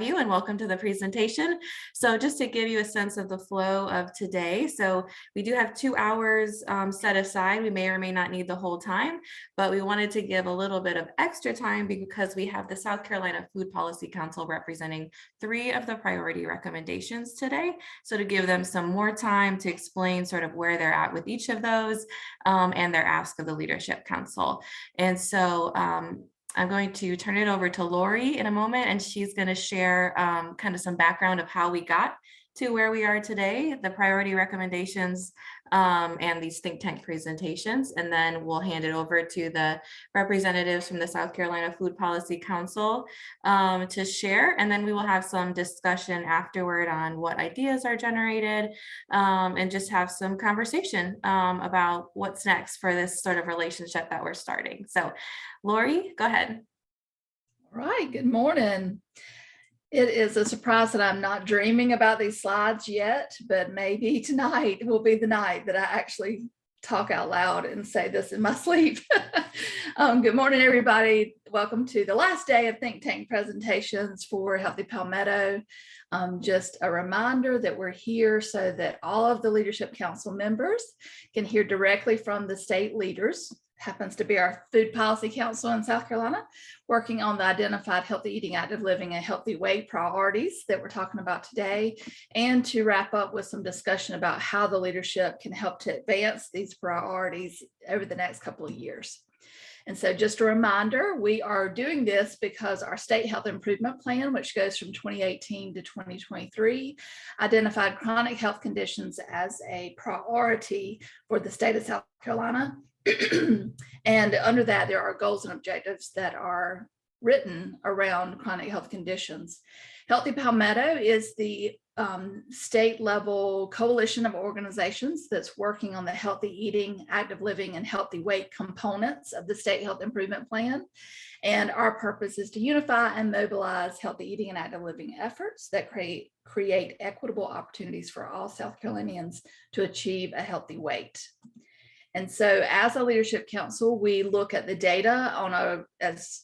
you and welcome to the presentation. So just to give you a sense of the flow of today, so we do have 2 hours set aside. We may or may not need the whole time, but we wanted to give a little bit of extra time because we have the South Carolina Food Policy Council representing 3 of the priority recommendations today. So to give them some more time to explain sort of where they're at with each of those and their ask of the Leadership Council. And so I'm going to turn it over to Lori in a moment, and she's going to share kind of some background of how we got to where we are today, the priority recommendations, and these think tank presentations. And then we'll hand it over to the representatives from the South Carolina Food Policy Council to share. And then we will have some discussion afterward on what ideas are generated and just have some conversation about what's next for this sort of relationship that we're starting. So Lori, go ahead. All right, good morning. It is a surprise that I'm not dreaming about these slides yet, but maybe tonight will be the night that I actually talk out loud and say this in my sleep. Good morning, everybody. Welcome to the last day of Think Tank presentations for Healthy Palmetto. Just a reminder that we're here so that all of the Leadership Council members can hear directly from the state leaders. Happens to be our Food Policy Council in South Carolina, working on the identified healthy eating, active living, and healthy weight priorities that we're talking about today, and to wrap up with some discussion about how the leadership can help to advance these priorities over the next couple of years. And so just a reminder, we are doing this because our state health improvement plan, which goes from 2018 to 2023, identified chronic health conditions as a priority for the state of South Carolina. And under that, there are goals and objectives that are written around chronic health conditions. Healthy Palmetto is the state level coalition of organizations that's working on the healthy eating, active living, and healthy weight components of the state health improvement plan. And our purpose is to unify and mobilize healthy eating and active living efforts that create equitable opportunities for all South Carolinians to achieve a healthy weight. And so as a Leadership Council, we look at the data as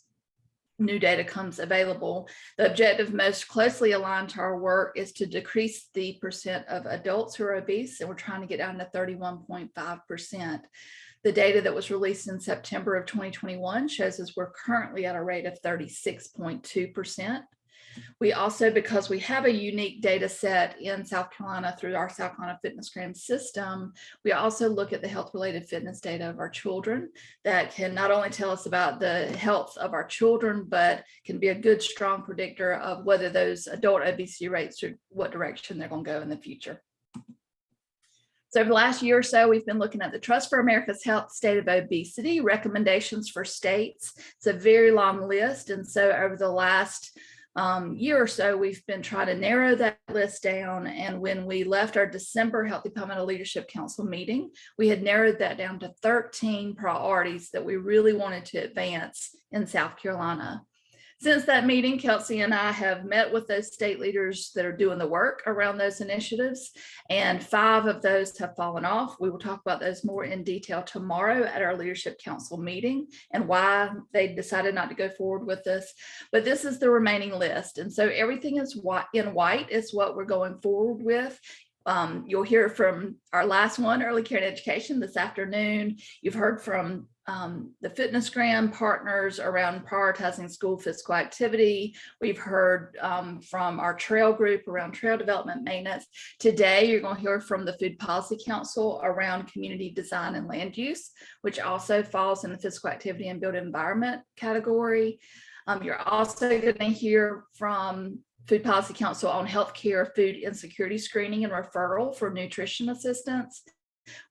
new data comes available. The objective most closely aligned to our work is to decrease the percent of adults who are obese, and we're trying to get down to 31.5%. The data that was released in September of 2021 shows us we're currently at a rate of 36.2%. We also, because we have a unique data set in South Carolina through our South Carolina FitnessGram system, we also look at the health-related fitness data of our children that can not only tell us about the health of our children, but can be a good, strong predictor of whether those adult obesity rates or what direction they're going to go in the future. So over the last year or so, we've been looking at the Trust for America's Health State of Obesity recommendations for states. It's a very long list. And so over the last year or so, we've been trying to narrow that list down. And when we left our December Healthy Palmetto Leadership Council meeting, we had narrowed that down to 13 priorities that we really wanted to advance in South Carolina. Since that meeting, Kelsey and I have met with those state leaders that are doing the work around those initiatives, and 5 of those have fallen off. We will talk about those more in detail tomorrow at our Leadership Council meeting and why they decided not to go forward with this. But this is the remaining list. And so everything is in white is what we're going forward with. You'll hear from our last one, early care and education, this afternoon. You've heard from the FitnessGram partners around prioritizing school physical activity. We've heard from our trail group around trail development maintenance. Today, you're going to hear from the Food Policy Council around community design and land use, which also falls in the physical activity and built environment category. You're also going to hear from Food Policy Council on healthcare food insecurity screening and referral for nutrition assistance,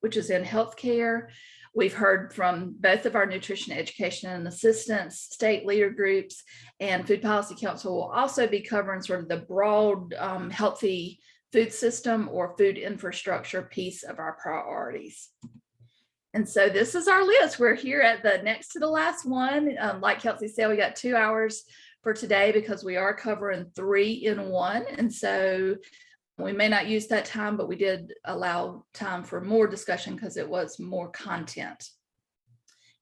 which is in healthcare. We've heard from both of our nutrition education and assistance state leader groups, and Food Policy Council will also be covering sort of the broad healthy food system or food infrastructure piece of our priorities. And so this is our list. We're here at the next to the last one. Like Kelsey said, we got 2 hours for today because we are covering 3 in 1. And so we may not use that time, but we did allow time for more discussion because it was more content.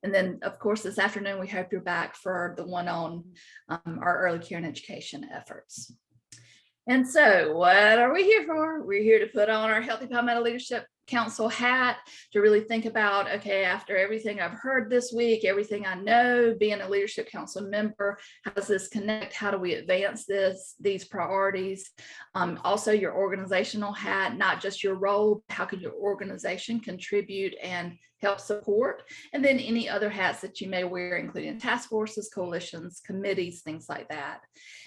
And then, of course, this afternoon, we hope you're back for the one on our early care and education efforts. And so what are we here for? We're here to put on our Healthy Palmetto Leadership Council hat to really think about, okay, after everything I've heard this week, everything I know, being a leadership council member, how does this connect? How do we advance these priorities? Also your organizational hat, not just your role, how can your organization contribute and help support? And then any other hats that you may wear, including task forces, coalitions, committees, things like that.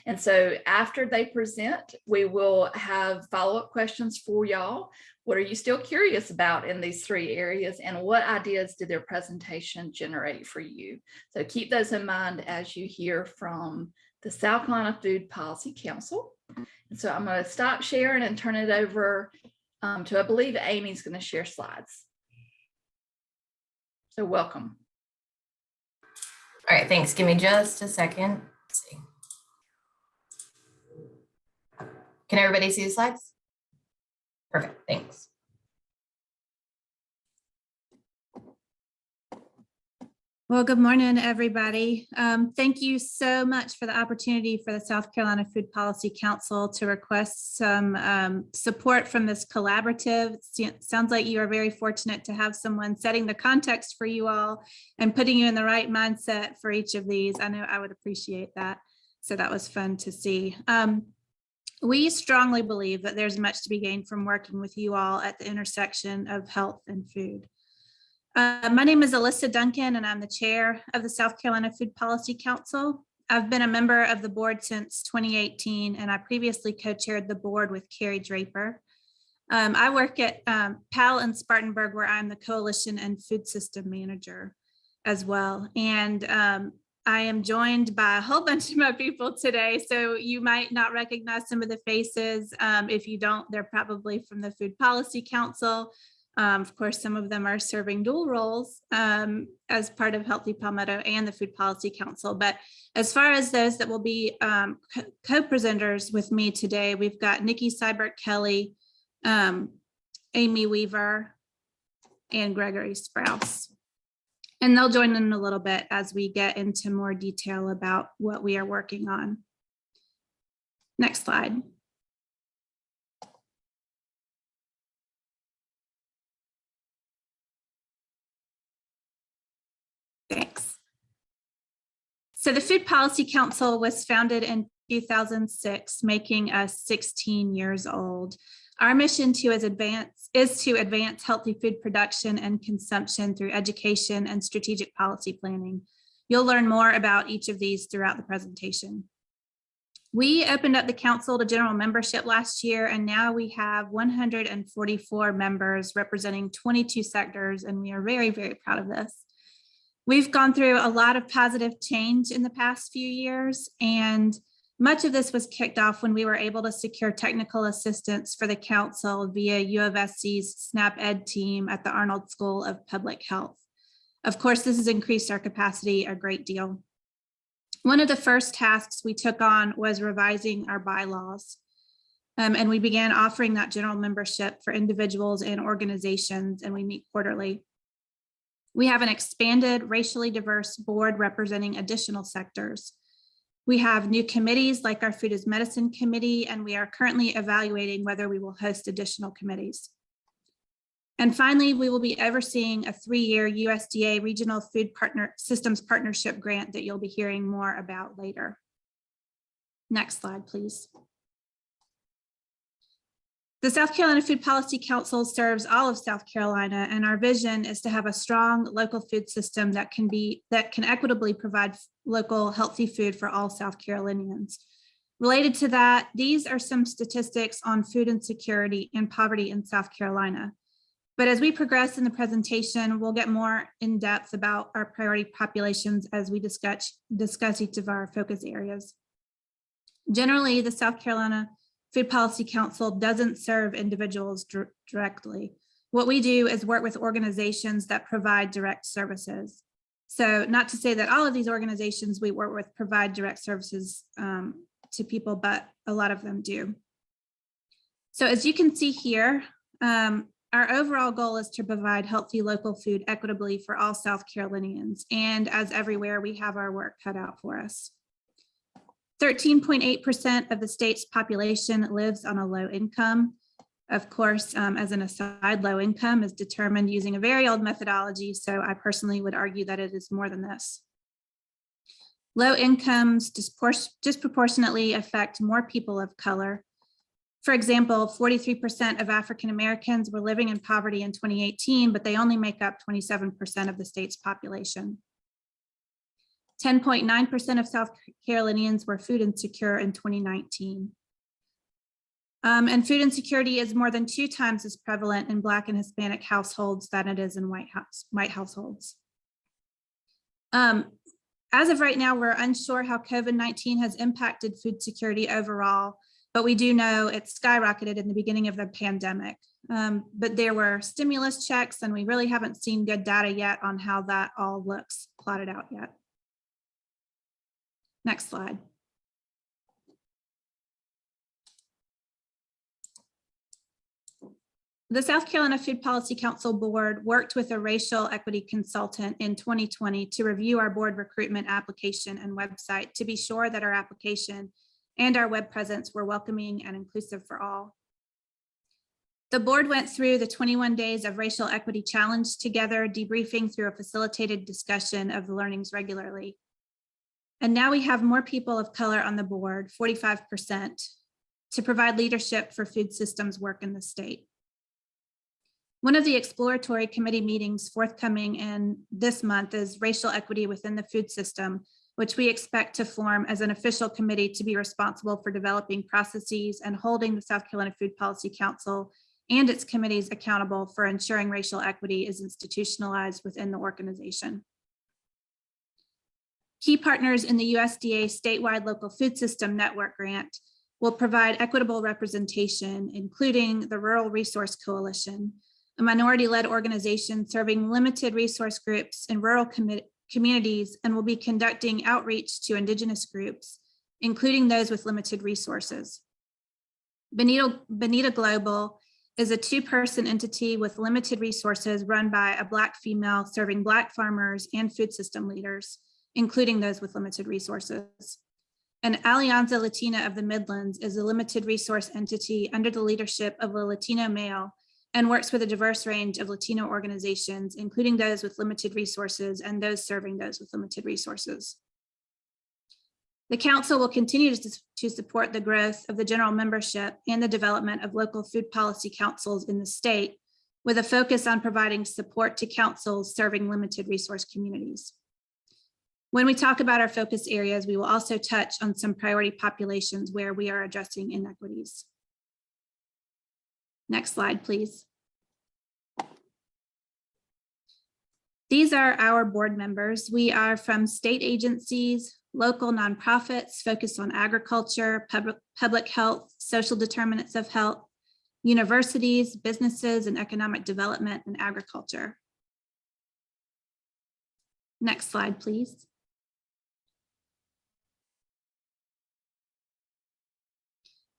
And so after they present, we will have follow-up questions for y'all. What are you still curious about in these three areas, and what ideas did their presentation generate for you? So keep those in mind as you hear from the South Carolina Food Policy Council. And so I'm going to stop sharing and turn it over to, I believe Amy's going to share slides. So welcome. All right, thanks. Give me just a second. Let's see. Can everybody see the slides? Perfect, thanks. Well, good morning, everybody. Thank you so much for the opportunity for the South Carolina Food Policy Council to request some support from this collaborative. It sounds like you are very fortunate to have someone setting the context for you all and putting you in the right mindset for each of these. I know I would appreciate that. So that was fun to see. We strongly believe that there's much to be gained from working with you all at the intersection of health and food. My name is Alyssa Duncan, and I'm the chair of the South Carolina Food Policy Council. I've been a member of the board since 2018, and I previously co-chaired the board with Carrie Draper. I work at PAL in Spartanburg, where I'm the coalition and food system manager as well. And I am joined by a whole bunch of my people today, so you might not recognize some of the faces. If you don't, they're probably from the Food Policy Council. Of course, some of them are serving dual roles as part of Healthy Palmetto and the Food Policy Council. But as far as those that will be co-presenters with me today, we've got Nikki Seibert-Kelly, Amy Weaver, and Gregory Sprouse. And they'll join in a little bit as we get into more detail about what we are working on. Next slide. Thanks. So the Food Policy Council was founded in 2006, making us 16 years old. Our mission is to advance healthy food production and consumption through education and strategic policy planning. You'll learn more about each of these throughout the presentation. We opened up the council to general membership last year, and now we have 144 members representing 22 sectors, and we are very, very proud of this. We've gone through a lot of positive change in the past few years, and much of this was kicked off when we were able to secure technical assistance for the council via U of SC's SNAP Ed team at the Arnold School of Public Health. Of course, this has increased our capacity a great deal. One of the first tasks we took on was revising our bylaws, and we began offering that general membership for individuals and organizations, and we meet quarterly. We have an expanded racially diverse board representing additional sectors. We have new committees like our Food is Medicine Committee, and we are currently evaluating whether we will host additional committees. And finally, we will be overseeing a 3-year USDA Regional Food Systems Partnership grant that you'll be hearing more about later. Next slide, please. The South Carolina Food Policy Council serves all of South Carolina, and our vision is to have a strong local food system that can equitably provide local healthy food for all South Carolinians. Related to that, these are some statistics on food insecurity and poverty in South Carolina. But as we progress in the presentation, we'll get more in depth about our priority populations as we discuss each of our focus areas. Generally, the South Carolina Food Policy Council doesn't serve individuals directly. What we do is work with organizations that provide direct services. So not to say that all of these organizations we work with provide direct services to people, but a lot of them do. So as you can see here, our overall goal is to provide healthy local food equitably for all South Carolinians. And as everywhere, we have our work cut out for us. 13.8% of the state's population lives on a low income. Of course, as an aside, low income is determined using a very old methodology, so I personally would argue that it is more than this. Low incomes disproportionately affect more people of color. For example, 43% of African Americans were living in poverty in 2018, but they only make up 27% of the state's population. 10.9% of South Carolinians were food insecure in 2019. And food insecurity is more than 2 times as prevalent in Black and Hispanic households than it is in white households. As of right now, we're unsure how COVID-19 has impacted food security overall, but we do know it skyrocketed in the beginning of the pandemic. But there were stimulus checks, and we really haven't seen good data yet on how that all looks plotted out yet. Next slide. The South Carolina Food Policy Council Board worked with a racial equity consultant in 2020 to review our board recruitment application and website to be sure that our application and our web presence were welcoming and inclusive for all. The board went through the 21 days of racial equity challenge together, debriefing through a facilitated discussion of the learnings regularly. And now we have more people of color on the board, 45%, to provide leadership for food systems work in the state. One of the exploratory committee meetings forthcoming in this month is racial equity within the food system, which we expect to form as an official committee to be responsible for developing processes and holding the South Carolina Food Policy Council and its committees accountable for ensuring racial equity is institutionalized within the organization. Key partners in the USDA statewide local food system network grant will provide equitable representation, including the Rural Resource Coalition, a minority-led organization serving limited resource groups in rural communities, and will be conducting outreach to Indigenous groups, including those with limited resources. Bonita Global is a 2-person entity with limited resources run by a Black female serving Black farmers and food system leaders, including those with limited resources. And Alianza Latina of the Midlands is a limited resource entity under the leadership of a Latino male and works with a diverse range of Latino organizations, including those with limited resources and those serving those with limited resources. The council will continue to support the growth of the general membership and the development of local food policy councils in the state, with a focus on providing support to councils serving limited resource communities. When we talk about our focus areas, we will also touch on some priority populations where we are addressing inequities. Next slide, please. These are our board members. We are from state agencies, local nonprofits focused on agriculture, public health, social determinants of health, universities, businesses, and economic development and agriculture. Next slide, please.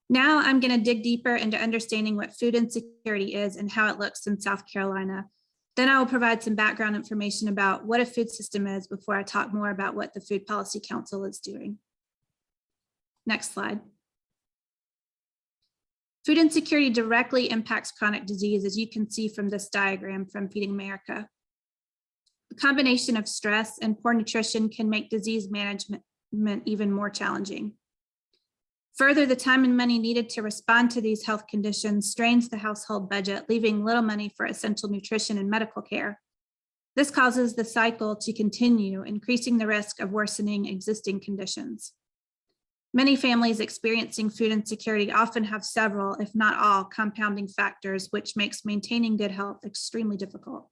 Now I'm going to dig deeper into understanding what food insecurity is and how it looks in South Carolina. Then I will provide some background information about what a food system is before I talk more about what the Food Policy Council is doing. Next slide. Food insecurity directly impacts chronic disease, as you can see from this diagram from Feeding America. The combination of stress and poor nutrition can make disease management even more challenging. Further, the time and money needed to respond to these health conditions strains the household budget, leaving little money for essential nutrition and medical care. This causes the cycle to continue, increasing the risk of worsening existing conditions. Many families experiencing food insecurity often have several, if not all, compounding factors, which makes maintaining good health extremely difficult.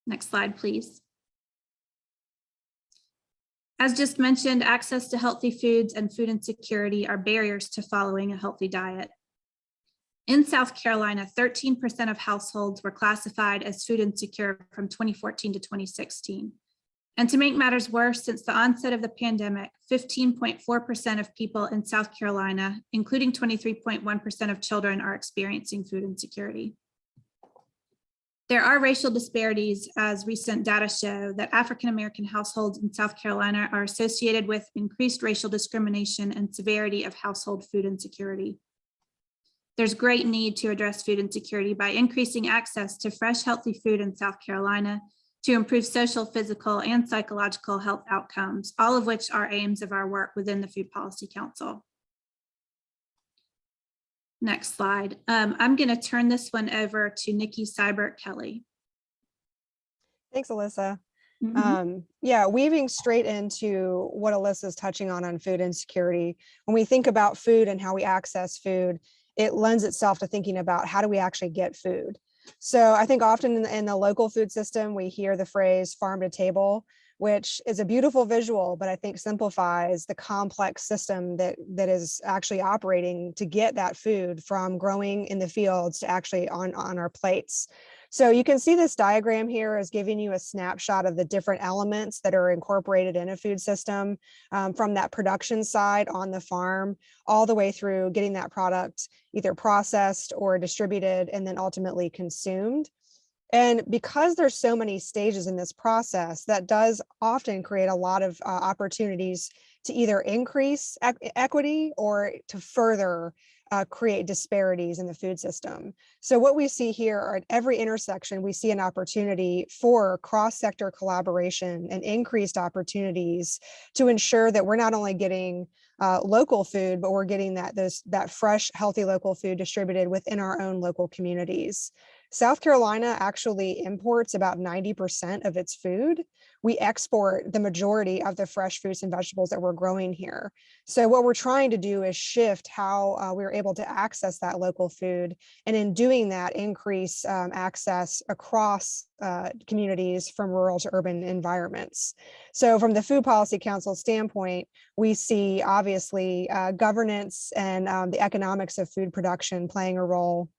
Next slide, please. As just mentioned, access to healthy foods and food insecurity are barriers to following a healthy diet. In South Carolina, 13% of households were classified as food insecure from 2014 to 2016. And to make matters worse, since the onset of the pandemic, 15.4% of people in South Carolina, including 23.1% of children, are experiencing food insecurity. There are racial disparities, as recent data show that African-American households in South Carolina are associated with increased racial discrimination and severity of household food insecurity. There's great need to address food insecurity by increasing access to fresh, healthy food in South Carolina to improve social, physical, and psychological health outcomes, all of which are aims of our work within the Food Policy Council. Next slide. I'm going to turn this one over to Nikki Seibert-Kelly. Thanks, Alyssa. Mhm. Yeah, weaving straight into what Alyssa's touching on food insecurity. When we think about food and how we access food, it lends itself to thinking about how do we actually get food. So I think often in the local food system, we hear the phrase farm to table, which is a beautiful visual, but I think simplifies the complex system that is actually operating to get that food from growing in the fields to actually on our plates. So you can see this diagram here is giving you a snapshot of the different elements that are incorporated in a food system, from that production side on the farm, all the way through getting that product either processed or distributed and then ultimately consumed. And because there's so many stages in this process, that does often create a lot of opportunities to either increase equity or to further create disparities in the food system. So what we see here are at every intersection, we see an opportunity for cross-sector collaboration and increased opportunities to ensure that we're not only getting local food, but we're getting that fresh, healthy local food distributed within our own local communities. South Carolina actually imports about 90% of its food. We export the majority of the fresh fruits and vegetables that we're growing here. So what we're trying to do is shift how we're able to access that local food. And in doing that, increase access across communities from rural to urban environments. So from the Food Policy Council standpoint, we see obviously governance and the economics of food production playing a role,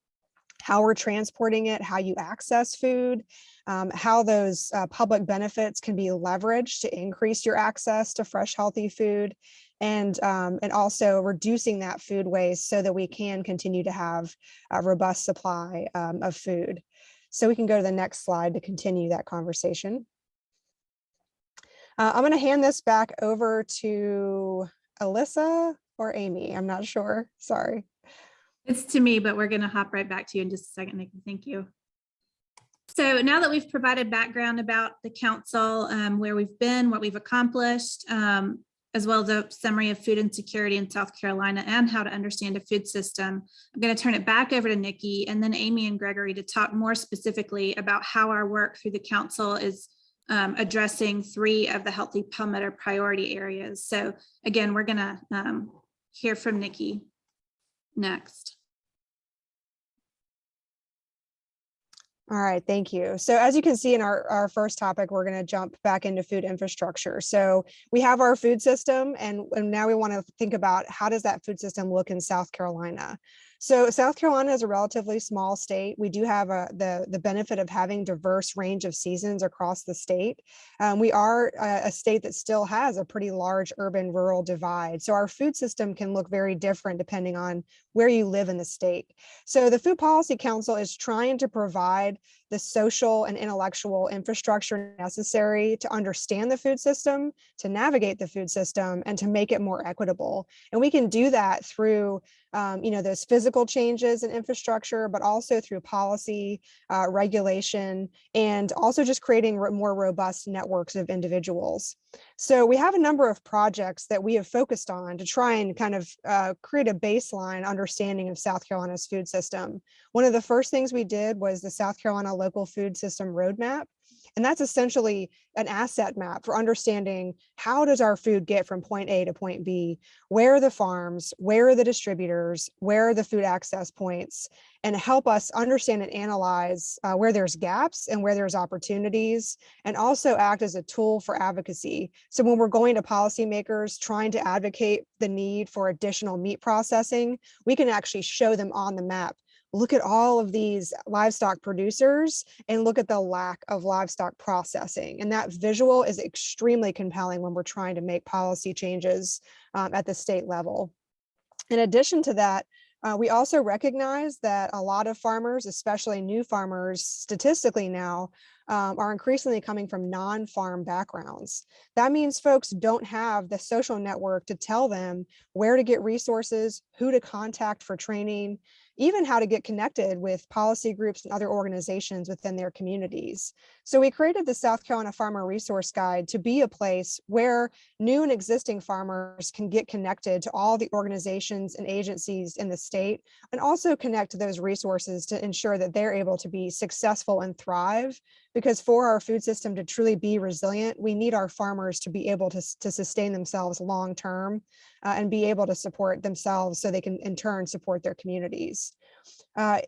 how we're transporting it, how you access food, how those public benefits can be leveraged to increase your access to fresh, healthy food, and also reducing that food waste so that we can continue to have a robust supply of food. So we can go to the next slide to continue that conversation. I'm going to hand this back over to Alyssa or Amy. I'm not sure. Sorry. It's to me, but we're going to hop right back to you in just a second, Nikki. Thank you. So now that we've provided background about the council, where we've been, what we've accomplished, as well as a summary of food insecurity in South Carolina and how to understand a food system, I'm going to turn it back over to Nikki and then Amy and Gregory to talk more specifically about how our work through the council is addressing 3 of the Healthy Palmetto priority areas. So again, we're going to hear from Nikki next. All right, thank you. So as you can see in our first topic, we're going to jump back into food infrastructure. So we have our food system, and now we want to think about how does that food system look in South Carolina. So South Carolina is a relatively small state. We do have the benefit of having diverse range of seasons across the state. We are a state that still has a pretty large urban-rural divide. So our food system can look very different depending on where you live in the state. So the Food Policy Council is trying to provide the social and intellectual infrastructure necessary to understand the food system, to navigate the food system, and to make it more equitable. And we can do that through those physical changes in infrastructure, but also through policy, regulation, and also just creating more robust networks of individuals. So we have a number of projects that we have focused on to try and kind of create a baseline understanding of South Carolina's food system. One of the first things we did was the South Carolina Local Food System Roadmap. And that's essentially an asset map for understanding how does our food get from point A to point B? Where are the farms? Where are the distributors? Where are the food access points? And help us understand and analyze where there's gaps and where there's opportunities, and also act as a tool for advocacy. So when we're going to policymakers trying to advocate the need for additional meat processing, we can actually show them on the map. Look at all of these livestock producers and look at the lack of livestock processing. And that visual is extremely compelling when we're trying to make policy changes at the state level. In addition to that, We also recognize that a lot of farmers, especially new farmers, statistically now, are increasingly coming from non-farm backgrounds. That means folks don't have the social network to tell them where to get resources, who to contact for training, even how to get connected with policy groups and other organizations within their communities. So we created the South Carolina Farmer Resource Guide to be a place where new and existing farmers can get connected to all the organizations and agencies in the state, and also connect to those resources to ensure that they're able to be successful and thrive. Because for our food system to truly be resilient, we need our farmers to be able to sustain themselves long term and be able to support themselves so they can in turn support their communities.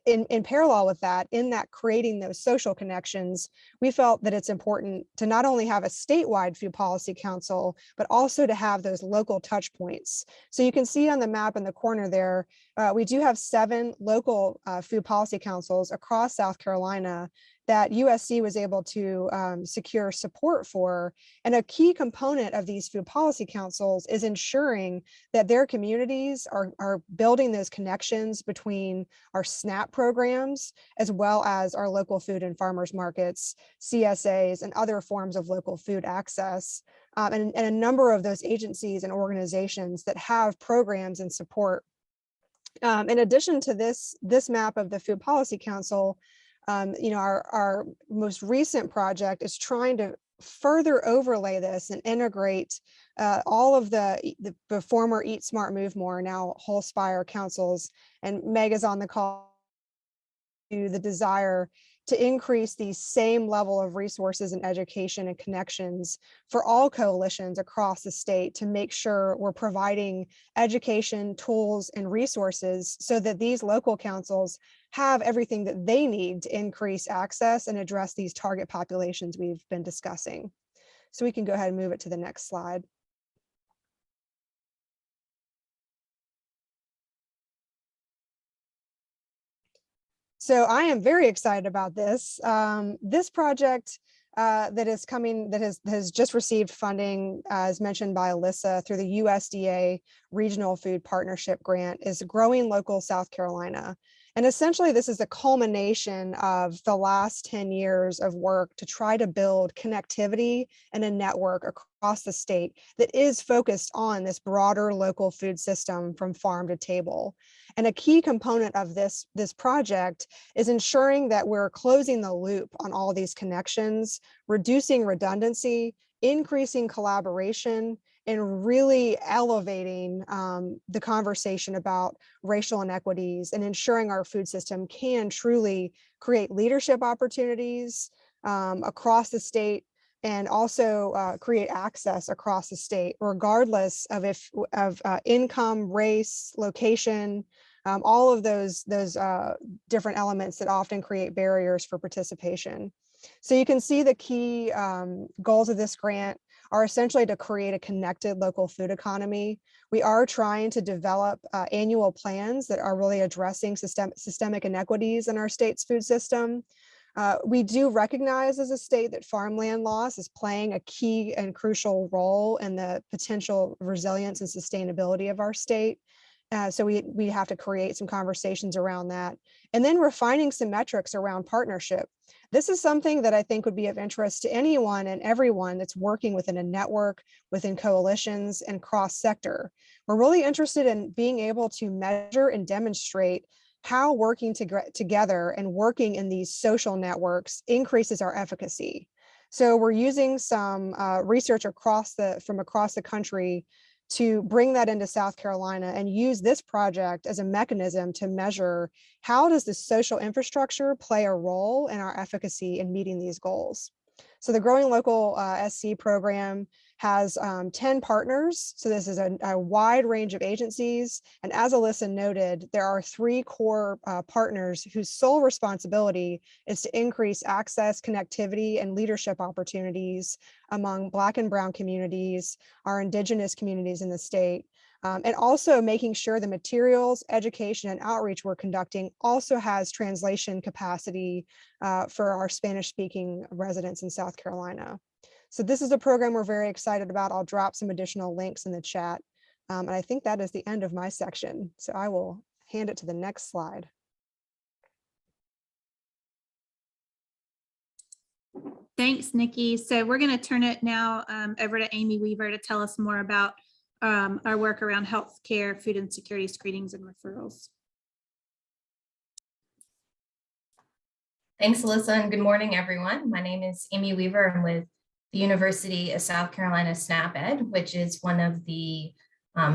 In parallel with that, in that creating those social connections, we felt that it's important to not only have a statewide food policy council, but also to have those local touch points. So you can see on the map in the corner there, we do have 7 local food policy councils across South Carolina that USC was able to secure support for. And a key component of these food policy councils is ensuring that their communities are building those connections between our SNAP programs, as well as our local food and farmers markets, CSAs, and other forms of local food access. And a number of those agencies and organizations that have programs and support. In addition to this map of the Food Policy Council, our most recent project is trying to further overlay this and integrate all of the former Eat Smart, Move More, now Wholespire councils. And Meg is on the call to the desire to increase the same level of resources and education and connections for all coalitions across the state to make sure we're providing education, tools, and resources so that these local councils have everything that they need to increase access and address these target populations we've been discussing. So we can go ahead and move it to the next slide. So I am very excited about this. This project that is coming, that has just received funding, as mentioned by Alyssa, through the USDA Regional Food Partnership Grant, is Growing Local South Carolina. And essentially, this is a culmination of the last 10 years of work to try to build connectivity and a network across the state that is focused on this broader local food system from farm to table. And a key component of this project is ensuring that we're closing the loop on all these connections, reducing redundancy, increasing collaboration, and really elevating the conversation about racial inequities and ensuring our food system can truly create leadership opportunities across the state, and also create access across the state, regardless of income, race, location, all of those different elements that often create barriers for participation. So you can see the key goals of this grant are essentially to create a connected local food economy. We are trying to develop annual plans that are really addressing systemic inequities in our state's food system. We do recognize as a state that farmland loss is playing a key and crucial role in the potential resilience and sustainability of our state. So we have to create some conversations around that. And then refining some metrics around partnership. This is something that I think would be of interest to anyone and everyone that's working within a network, within coalitions, and cross-sector. We're really interested in being able to measure and demonstrate how working together and working in these social networks increases our efficacy. So we're using some research from across the country to bring that into South Carolina and use this project as a mechanism to measure how does the social infrastructure play a role in our efficacy in meeting these goals. So the Growing Local SC program has 10 partners. So this is a wide range of agencies. And as Alyssa noted, there are 3 core partners whose sole responsibility is to increase access, connectivity, and leadership opportunities among Black and Brown communities, our Indigenous communities in the state, and also making sure the materials, education, and outreach we're conducting also has translation capacity for our Spanish-speaking residents in South Carolina. So this is a program we're very excited about. I'll drop some additional links in the chat. And I think that is the end of my section. So I will hand it to the next slide. Thanks, Nikki. So we're going to turn it now over to Amy Weaver to tell us more about our work around healthcare, food insecurity screenings and referrals. Thanks, Alyssa, and good morning, everyone. My name is Amy Weaver. I'm with the University of South Carolina SNAP-Ed, which is one of the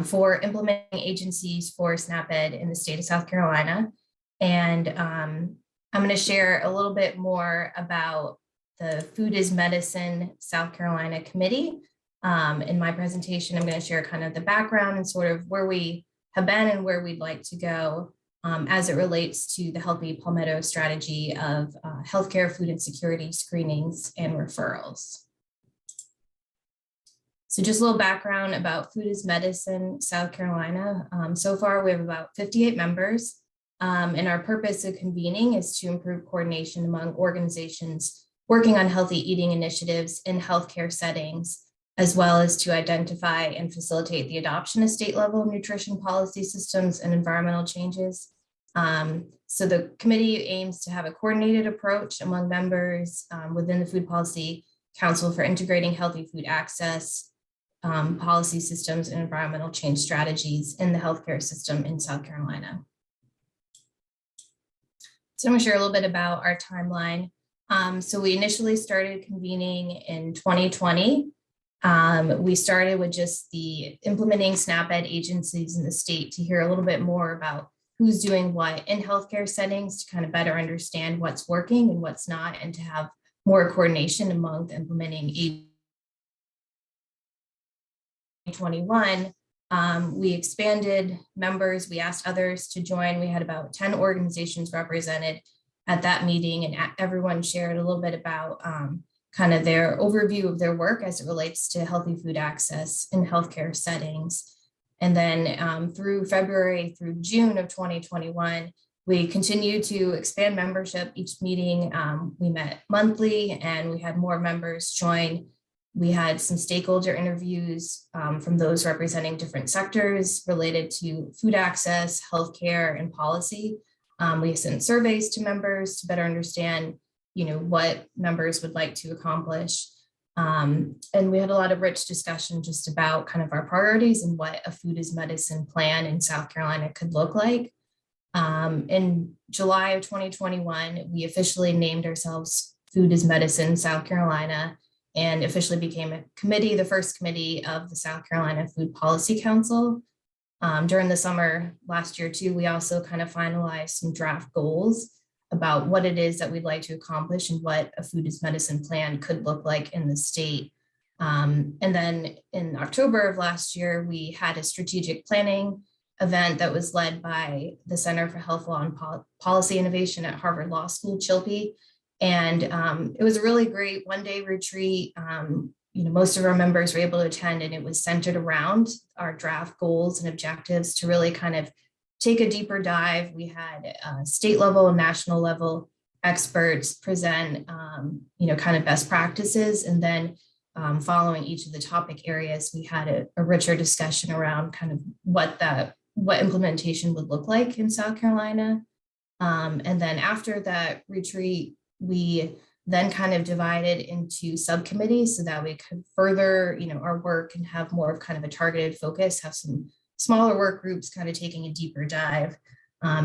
4 implementing agencies for SNAP-Ed in the state of South Carolina. And I'm going to share a little bit more about the Food is Medicine South Carolina Committee. In my presentation, I'm going to share kind of the background and sort of where we have been and where we'd like to go as it relates to the Healthy Palmetto strategy of healthcare, food insecurity screenings and referrals. So just a little background about Food is Medicine South Carolina. So far, we have about 58 members, and our purpose of convening is to improve coordination among organizations working on healthy eating initiatives in healthcare settings, as well as to identify and facilitate the adoption of state-level nutrition policy systems and environmental changes. So the committee aims to have a coordinated approach among members within the Food Policy Council for integrating healthy food access, policy systems, and environmental change strategies in the healthcare system in South Carolina. So I'm going to share a little bit about our timeline. So we initially started convening in 2020. We started with just the implementing SNAP-Ed agencies in the state to hear a little bit more about who's doing what in healthcare settings to kind of better understand what's working and what's not, and to have more coordination among the implementing agencies. 2021, we expanded members. We asked others to join. We had about 10 organizations represented at that meeting, and everyone shared a little bit about kind of their overview of their work as it relates to healthy food access in healthcare settings. And then through February through June of 2021, we continued to expand membership. Each meeting we met monthly, and we had more members join. We had some stakeholder interviews from those representing different sectors related to food access, healthcare, and policy. We sent surveys to members to better understand, what members would like to accomplish. And we had a lot of rich discussion just about kind of our priorities and what a Food is Medicine plan in South Carolina could look like. In July of 2021, we officially named ourselves Food is Medicine South Carolina, and officially became a committee, the first committee of the South Carolina Food Policy Council. During the summer last year too, we also kind of finalized some draft goals about what it is that we'd like to accomplish and what a Food is Medicine plan could look like in the state. And then in October of last year, we had a strategic planning event that was led by the Center for Health Law and Policy Innovation at Harvard Law School, Chilpy. And it was a really great one-day retreat. Most of our members were able to attend, and it was centered around our draft goals and objectives to really kind of take a deeper dive. We had state level and national level experts present, kind of best practices. And then following each of the topic areas, we had a richer discussion around kind of what implementation would look like in South Carolina. And then after that retreat, we then kind of divided into subcommittees so that we could further, our work and have more of kind of a targeted focus, have some smaller work groups kind of taking a deeper dive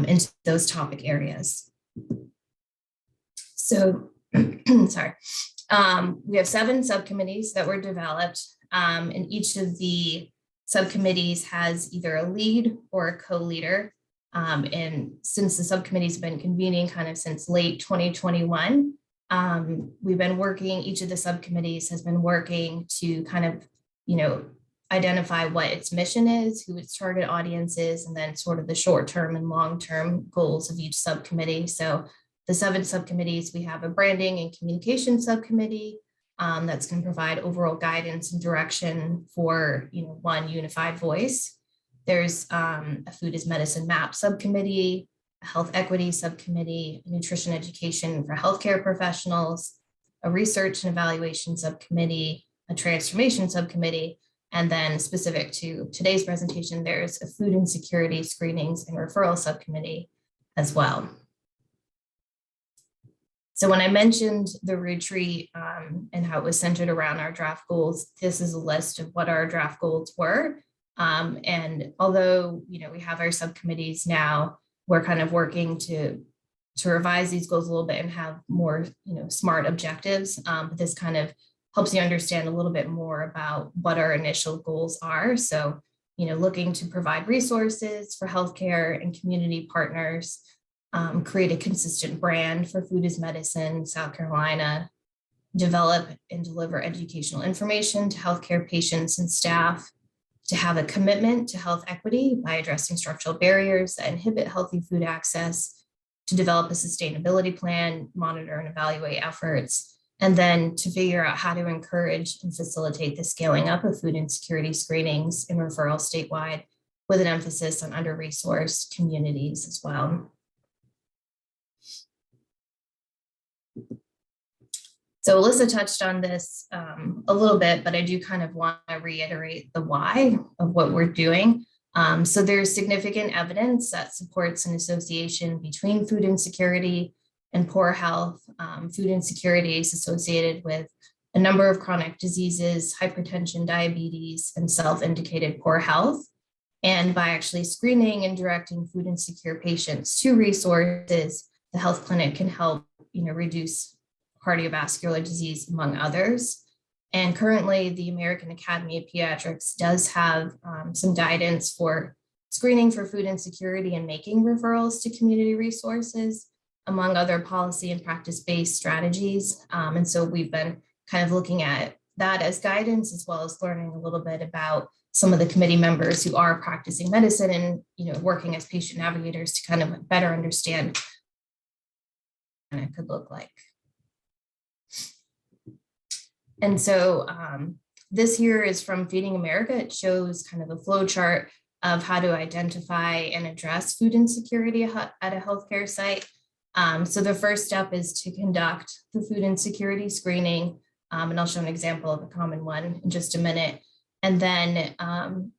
into those topic areas. So, sorry, we have 7 subcommittees that were developed, and each of the subcommittees has either a lead or a co-leader. And since the subcommittees have been convening kind of since late 2021, we've been working, each of the subcommittees has been working to kind of, identify what its mission is, who its target audience is, and then sort of the short-term and long-term goals of each subcommittee. So the 7 subcommittees, we have a branding and communication subcommittee that's going to provide overall guidance and direction for, one unified voice. There's a Food is Medicine MAP subcommittee, a health equity subcommittee, nutrition education for healthcare professionals, a research and evaluation subcommittee, a transformation subcommittee, And then specific to today's presentation, there's a food insecurity screenings and referral subcommittee as well. So when I mentioned the retreat and how it was centered around our draft goals, this is a list of what our draft goals were. And although, we have our subcommittees now, we're kind of working to revise these goals a little bit and have more, smart objectives. But this kind of helps you understand a little bit more about what our initial goals are. So, looking to provide resources for healthcare and community partners, create a consistent brand for Food is Medicine, South Carolina, develop and deliver educational information to healthcare patients and staff, to have a commitment to health equity by addressing structural barriers that inhibit healthy food access, to develop a sustainability plan, monitor and evaluate efforts, and then to figure out how to encourage and facilitate the scaling up of food insecurity screenings and referrals statewide, with an emphasis on under-resourced communities as well. So Alyssa touched on this a little bit, but I do kind of want to reiterate the why of what we're doing. So there's significant evidence that supports an association between food insecurity and poor health. Food insecurity is associated with a number of chronic diseases, hypertension, diabetes, and self-indicated poor health. And by actually screening and directing food insecure patients to resources, the health clinic can help, reduce cardiovascular disease, among others. And currently, the American Academy of Pediatrics does have some guidance for screening for food insecurity and making referrals to community resources, among other policy and practice-based strategies. And so we've been kind of looking at that as guidance, as well as learning a little bit about some of the committee members who are practicing medicine and, working as patient navigators to kind of better understand what it could look like. And so this here is from Feeding America. It shows kind of a flow chart of how to identify and address food insecurity at a healthcare site. So the first step is to conduct the food insecurity screening. And I'll show an example of a common one in just a minute. And then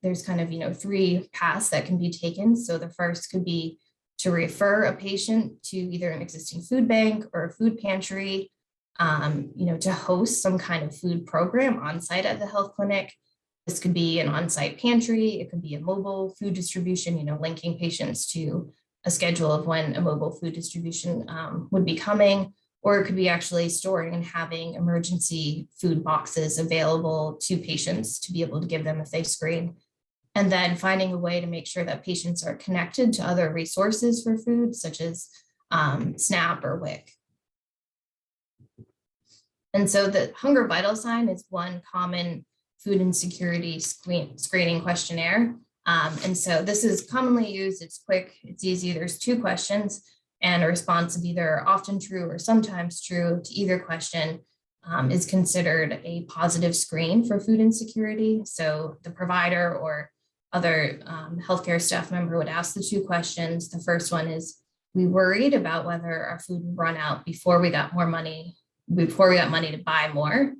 there's kind of, 3 paths that can be taken. So the first could be to refer a patient to either an existing food bank or a food pantry, to host some kind of food program on site at the health clinic. This could be an on-site pantry. It could be a mobile food distribution, linking patients to a schedule of when a mobile food distribution would be coming, or it could be actually storing and having emergency food boxes available to patients to be able to give them if they screen. And then finding a way to make sure that patients are connected to other resources for food, such as SNAP or WIC. And so the hunger vital sign is one common food insecurity screening questionnaire. And so this is commonly used. It's quick, it's easy. There's 2 questions and a response of either often true or sometimes true to either question is considered a positive screen for food insecurity. So the provider or other healthcare staff member would ask the 2 questions. The first one is, we worried about whether our food would run out before we got money to buy more.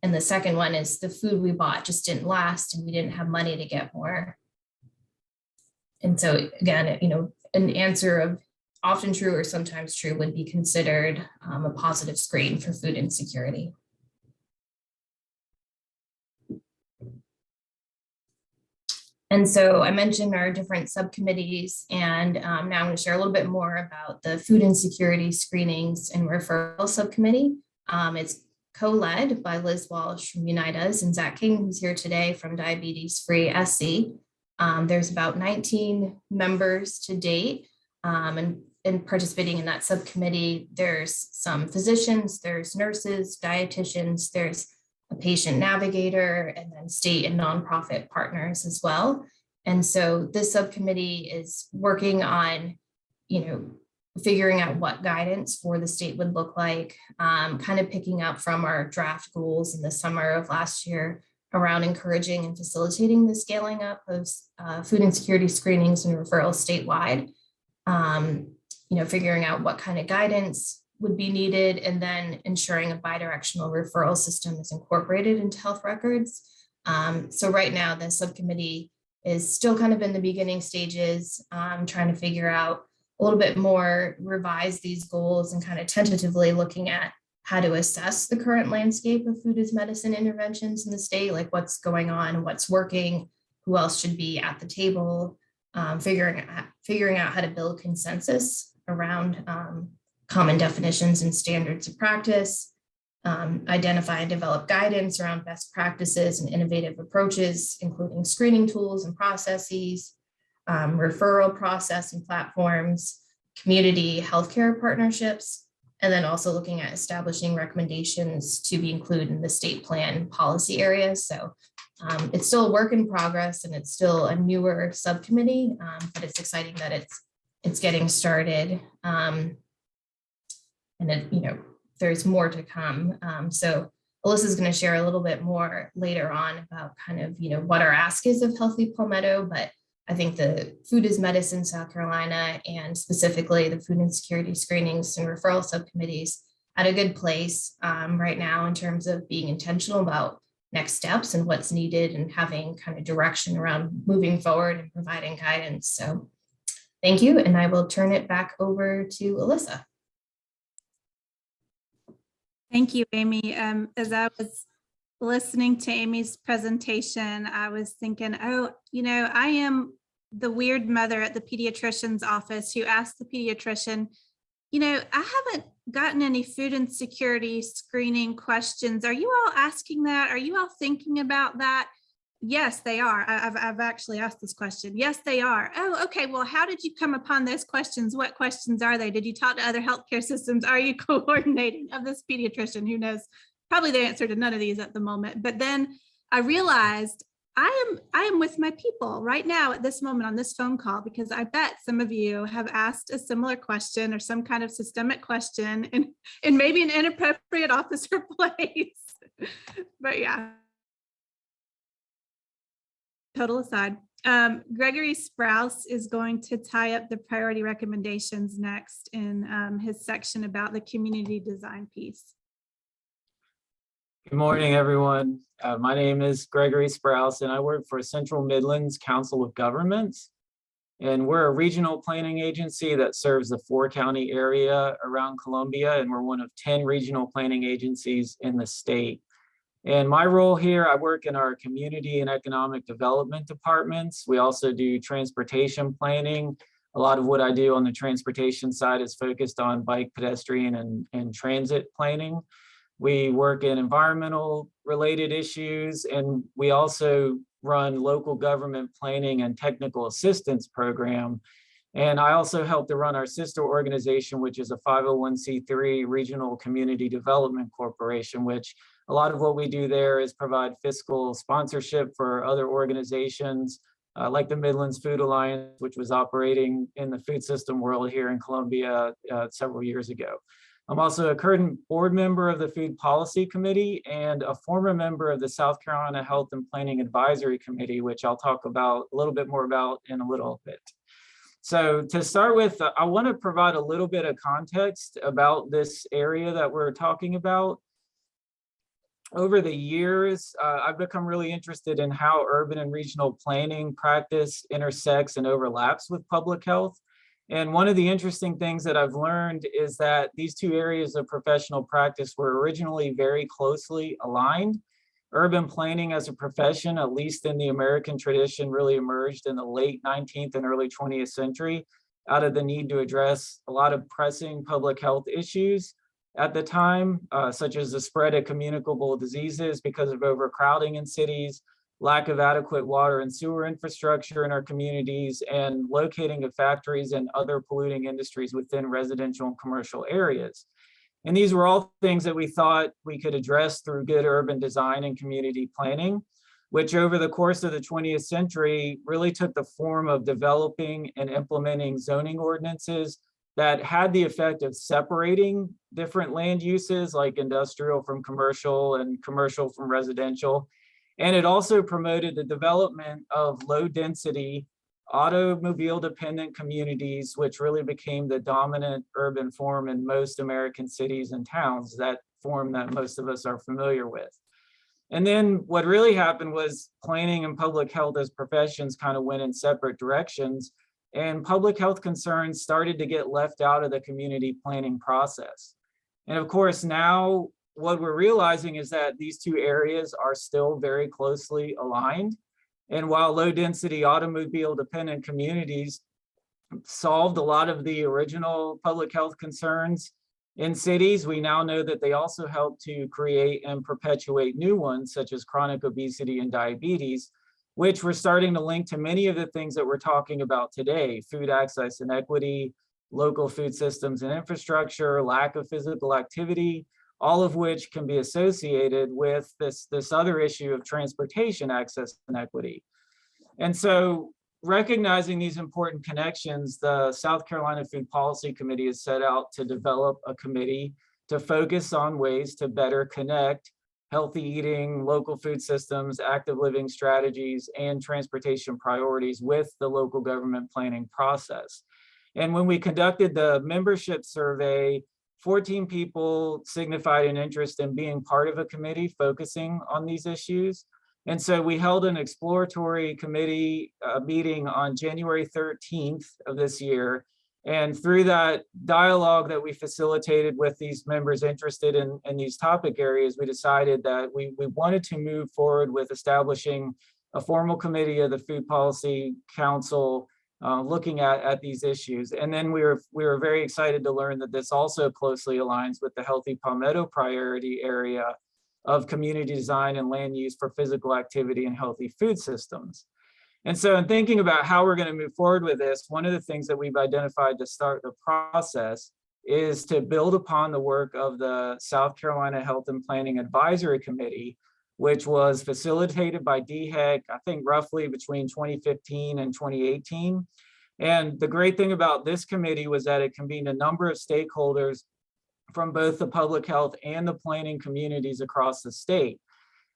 And the second one is, the food we bought just didn't last and we didn't have money to get more. And so again, an answer of often true or sometimes true would be considered a positive screen for food insecurity. And so I mentioned our different subcommittees, and now I'm going to share a little bit more about the food insecurity screenings and referral subcommittee. It's co-led by Liz Walsh from Unitas and Zach King, who's here today from Diabetes Free SC. There's about 19 members to date, and participating in that subcommittee, there's some physicians, there's nurses, dietitians, there's a patient navigator, and then state and nonprofit partners as well. And so this subcommittee is working on, figuring out what guidance for the state would look like, kind of picking up from our draft goals in the summer of last year around encouraging and facilitating the scaling up of food insecurity screenings and referrals statewide, figuring out what kind of guidance would be needed, and then ensuring a bidirectional referral system is incorporated into health records. So right now, the subcommittee is still kind of in the beginning stages, trying to figure out a little bit more, revise these goals, and kind of tentatively looking at how to assess the current landscape of food as medicine interventions in the state, like what's going on, what's working, who else should be at the table, figuring out how to build consensus around common definitions and standards of practice, identify and develop guidance around best practices and innovative approaches, including screening tools and processes, referral process and platforms, community healthcare partnerships, and then also looking at establishing recommendations to be included in the state plan policy areas. So it's still a work in progress, and it's still a newer subcommittee, but it's exciting that it's getting started. And then, there's more to come. So Alyssa is going to share a little bit more later on about kind of, what our ask is of Healthy Palmetto, but I think the Food is Medicine South Carolina, and specifically the food insecurity screenings and referral subcommittees, at a good place right now in terms of being intentional about next steps and what's needed, and having kind of direction around moving forward and providing guidance. So thank you, and I will turn it back over to Alyssa. Thank you, Amy. As I was listening to Amy's presentation, I was thinking, I am the weird mother at the pediatrician's office who asked the pediatrician, I haven't gotten any food insecurity screening questions. Are you all asking that? Are you all thinking about that? Yes, they are. I've actually asked this question. Yes, they are. Oh, okay. Well, how did you come upon those questions? What questions are they? Did you talk to other healthcare systems? Are you coordinating? Of this pediatrician who knows probably the answer to none of these at the moment. But then I realized I am with my people right now at this moment on this phone call, because I bet some of you have asked a similar question or some kind of systemic question in maybe an inappropriate office or place. But yeah. Total aside. Gregory Sprouse is going to tie up the priority recommendations next in his section about the community design piece. Good morning, everyone. My name is Gregory Sprouse, and I work for Central Midlands Council of Governments. And we're a regional planning agency that serves the 4-county area around Columbia, and we're one of 10 regional planning agencies in the state. And my role here, I work in our community and economic development departments. We also do transportation planning. A lot of what I do on the transportation side is focused on bike, pedestrian, and transit planning. We work in environmental related issues, and we also run local government planning and technical assistance program. And I also help to run our sister organization, which is a 501c3 regional community development corporation, which a lot of what we do there is provide fiscal sponsorship for other organizations like the Midlands Food Alliance, which was operating in the food system world here in Columbia several years ago. I'm also a current board member of the Food Policy Committee and a former member of the South Carolina Health and Planning Advisory Committee, which I'll talk about a little bit more about in a little bit. So to start with, I want to provide a little bit of context about this area that we're talking about. Over the years, I've become really interested in how urban and regional planning practice intersects and overlaps with public health. And one of the interesting things that I've learned is that these two areas of professional practice were originally very closely aligned. Urban planning as a profession, at least in the American tradition, really emerged in the late 19th and early 20th century out of the need to address a lot of pressing public health issues at the time, such as the spread of communicable diseases because of overcrowding in cities, lack of adequate water and sewer infrastructure in our communities, and locating of factories and other polluting industries within residential and commercial areas. And these were all things that we thought we could address through good urban design and community planning, which over the course of the 20th century really took the form of developing and implementing zoning ordinances that had the effect of separating different land uses like industrial from commercial and commercial from residential. And it also promoted the development of low density, automobile dependent communities, which really became the dominant urban form in most American cities and towns, that form that most of us are familiar with. And then what really happened was planning and public health as professions kind of went in separate directions, and public health concerns started to get left out of the community planning process. And of course, now what we're realizing is that these two areas are still very closely aligned. And while low density automobile dependent communities solved a lot of the original public health concerns in cities, we now know that they also help to create and perpetuate new ones, such as chronic obesity and diabetes, which we're starting to link to many of the things that we're talking about today: food access and equity, local food systems and infrastructure, lack of physical activity, all of which can be associated with this other issue of transportation access and equity. And so, recognizing these important connections, the South Carolina Food Policy Committee has set out to develop a committee to focus on ways to better connect healthy eating, local food systems, active living strategies, and transportation priorities with the local government planning process. And when we conducted the membership survey, 14 people signified an interest in being part of a committee focusing on these issues. And so we held an exploratory committee meeting on January 13th of this year. And through that dialogue that we facilitated with these members interested in these topic areas, we decided that we wanted to move forward with establishing a formal committee of the Food Policy Council looking at these issues. And then we were very excited to learn that this also closely aligns with the Healthy Palmetto priority area of community design and land use for physical activity and healthy food systems. And so in thinking about how we're going to move forward with this, one of the things that we've identified to start the process is to build upon the work of the South Carolina Health and Planning Advisory Committee, which was facilitated by DHEC, I think roughly between 2015 and 2018. And the great thing about this committee was that it convened a number of stakeholders from both the public health and the planning communities across the state.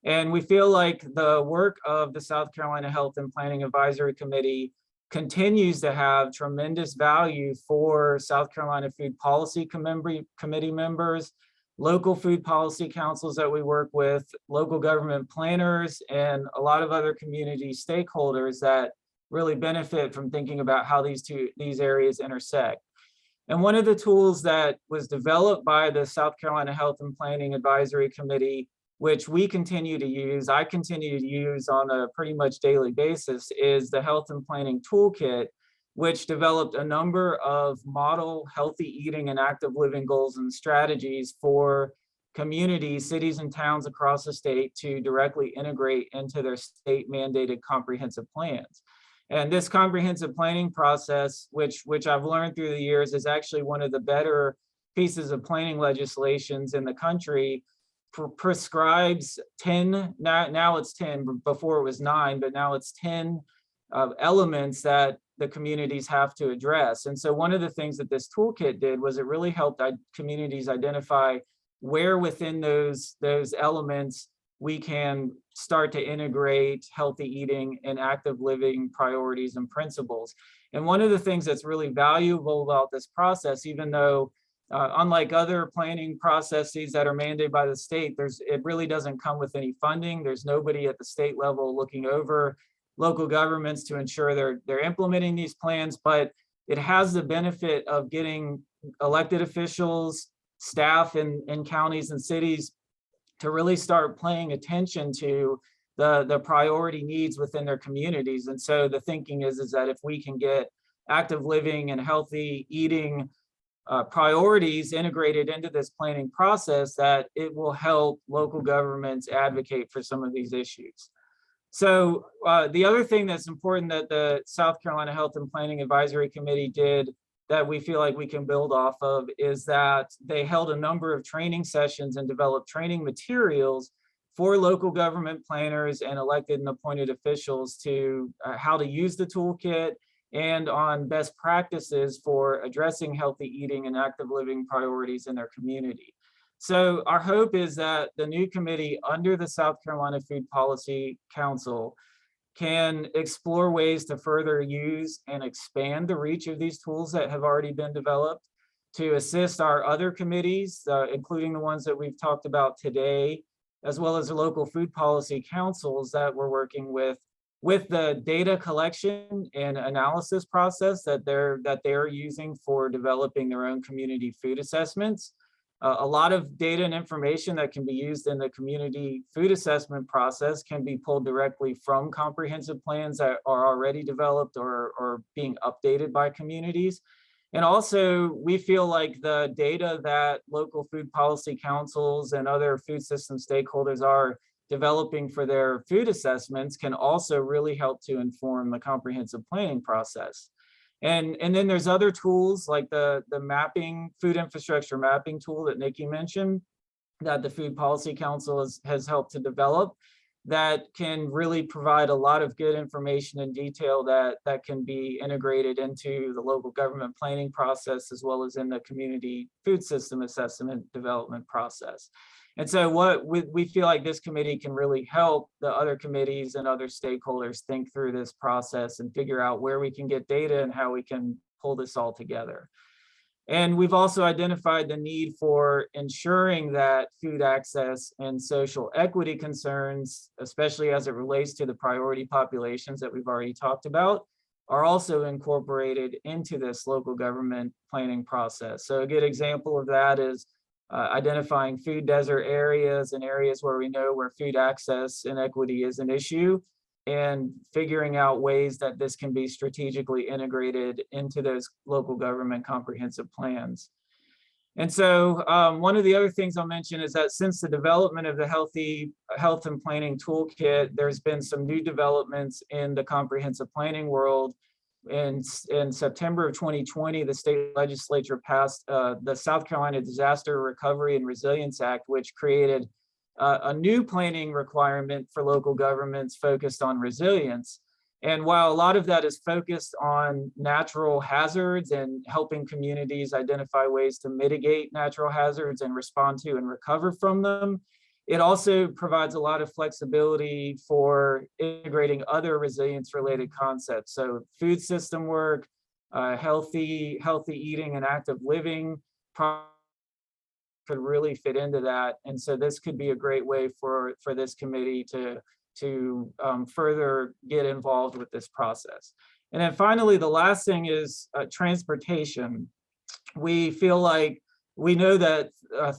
And we feel like the work of the South Carolina Health and Planning Advisory Committee continues to have tremendous value for South Carolina Food Policy Committee members, local food policy councils that we work with, local government planners, and a lot of other community stakeholders that really benefit from thinking about how these areas intersect. And one of the tools that was developed by the South Carolina Health and Planning Advisory Committee, which we continue to use, I continue to use on a pretty much daily basis, is the Health and Planning Toolkit, which developed a number of model healthy eating and active living goals and strategies for communities, cities, and towns across the state to directly integrate into their state mandated comprehensive plans. And this comprehensive planning process, which I've learned through the years, is actually one of the better pieces of planning legislations in the country. Prescribes 10, now it's 10, before it was 9, but now it's 10 elements that the communities have to address. And so one of the things that this toolkit did was it really helped communities identify where within those elements we can start to integrate healthy eating and active living priorities and principles. And one of the things that's really valuable about this process, even though unlike other planning processes that are mandated by the state, it really doesn't come with any funding. There's nobody at the state level looking over local governments to ensure they're implementing these plans, but it has the benefit of getting elected officials, staff in counties and cities to really start paying attention to the priority needs within their communities. And so the thinking is that if we can get active living and healthy eating priorities integrated into this planning process, that it will help local governments advocate for some of these issues. So the other thing that's important that the South Carolina Health and Planning Advisory Committee did that we feel like we can build off of is that they held a number of training sessions and developed training materials for local government planners and elected and appointed officials to how to use the toolkit and on best practices for addressing healthy eating and active living priorities in their community. So our hope is that the new committee under the South Carolina Food Policy Council can explore ways to further use and expand the reach of these tools that have already been developed, to assist our other committees, including the ones that we've talked about today, as well as the local food policy councils that we're working with the data collection and analysis process that they're using for developing their own community food assessments. A lot of data and information that can be used in the community food assessment process can be pulled directly from comprehensive plans that are already developed or being updated by communities. And also, we feel like the data that local food policy councils and other food system stakeholders are developing for their food assessments can also really help to inform the comprehensive planning process. And then there's other tools like the mapping, food infrastructure mapping tool that Nikki mentioned that the Food Policy Council has helped to develop that can really provide a lot of good information and detail that can be integrated into the local government planning process as well as in the community food system assessment development process. And so what we feel like this committee can really help the other committees and other stakeholders think through this process and figure out where we can get data and how we can pull this all together. And we've also identified the need for ensuring that food access and social equity concerns, especially as it relates to the priority populations that we've already talked about, are also incorporated into this local government planning process. So a good example of that is identifying food desert areas and areas where we know where food access and equity is an issue, and figuring out ways that this can be strategically integrated into those local government comprehensive plans. And so one of the other things I'll mention is that since the development of the Health and Planning Toolkit, there's been some new developments in the comprehensive planning world. In September of 2020, the state legislature passed the South Carolina Disaster Recovery and Resilience Act, which created a new planning requirement for local governments focused on resilience. And while a lot of that is focused on natural hazards and helping communities identify ways to mitigate natural hazards and respond to and recover from them, it also provides a lot of flexibility for integrating other resilience-related concepts. So food system work, healthy eating and active living could really fit into that. And so this could be a great way for this committee to further get involved with this process. And then finally, the last thing is transportation. We feel like we know that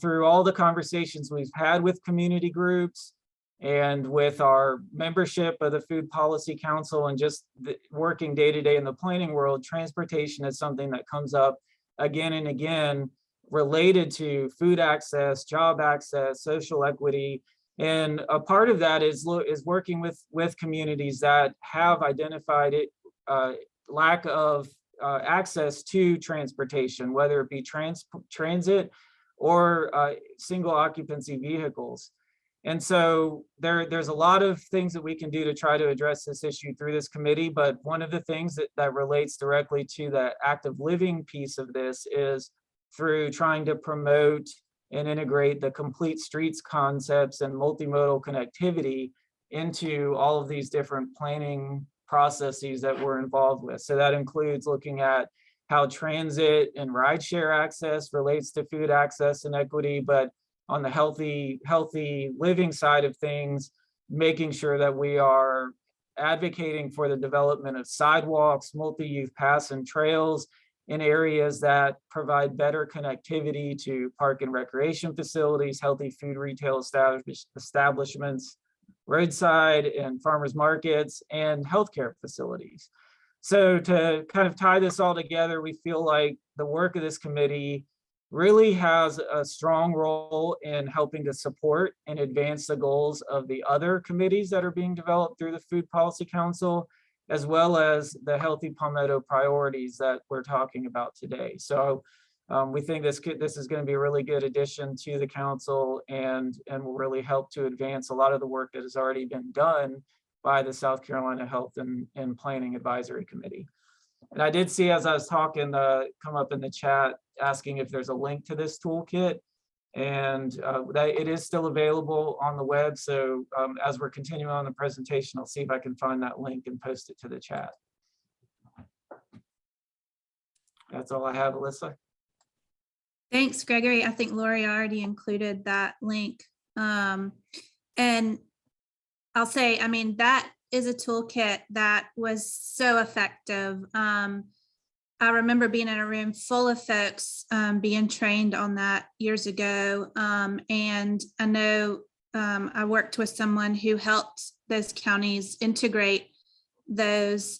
through all the conversations we've had with community groups and with our membership of the Food Policy Council and just working day to day in the planning world, transportation is something that comes up again and again related to food access, job access, social equity. And a part of that is working with communities that have identified lack of access to transportation, whether it be transit or single occupancy vehicles. And so there's a lot of things that we can do to try to address this issue through this committee. But one of the things that relates directly to the active living piece of this is through trying to promote and integrate the complete streets concepts and multimodal connectivity into all of these different planning processes that we're involved with. So that includes looking at how transit and rideshare access relates to food access and equity, but on the healthy living side of things, making sure that we are advocating for the development of sidewalks, multi-use paths and trails in areas that provide better connectivity to park and recreation facilities, healthy food retail establishments, roadside and farmers markets, and healthcare facilities. So to kind of tie this all together, we feel like the work of this committee really has a strong role in helping to support and advance the goals of the other committees that are being developed through the Food Policy Council, as well as the Healthy Palmetto priorities that we're talking about today. So we think this is going to be a really good addition to the council and will really help to advance a lot of the work that has already been done by the South Carolina Health and Planning Advisory Committee. And I did see, as I was talking, come up in the chat asking if there's a link to this toolkit, and that it is still available on the web. So as we're continuing on the presentation, I'll see if I can find that link and post it to the chat. That's all I have, Alyssa. Thanks, Gregory. I think Lori already included that link. And I'll say, I mean, that is a toolkit that was so effective. I remember being in a room full of folks being trained on that years ago. And I know I worked with someone who helped those counties integrate those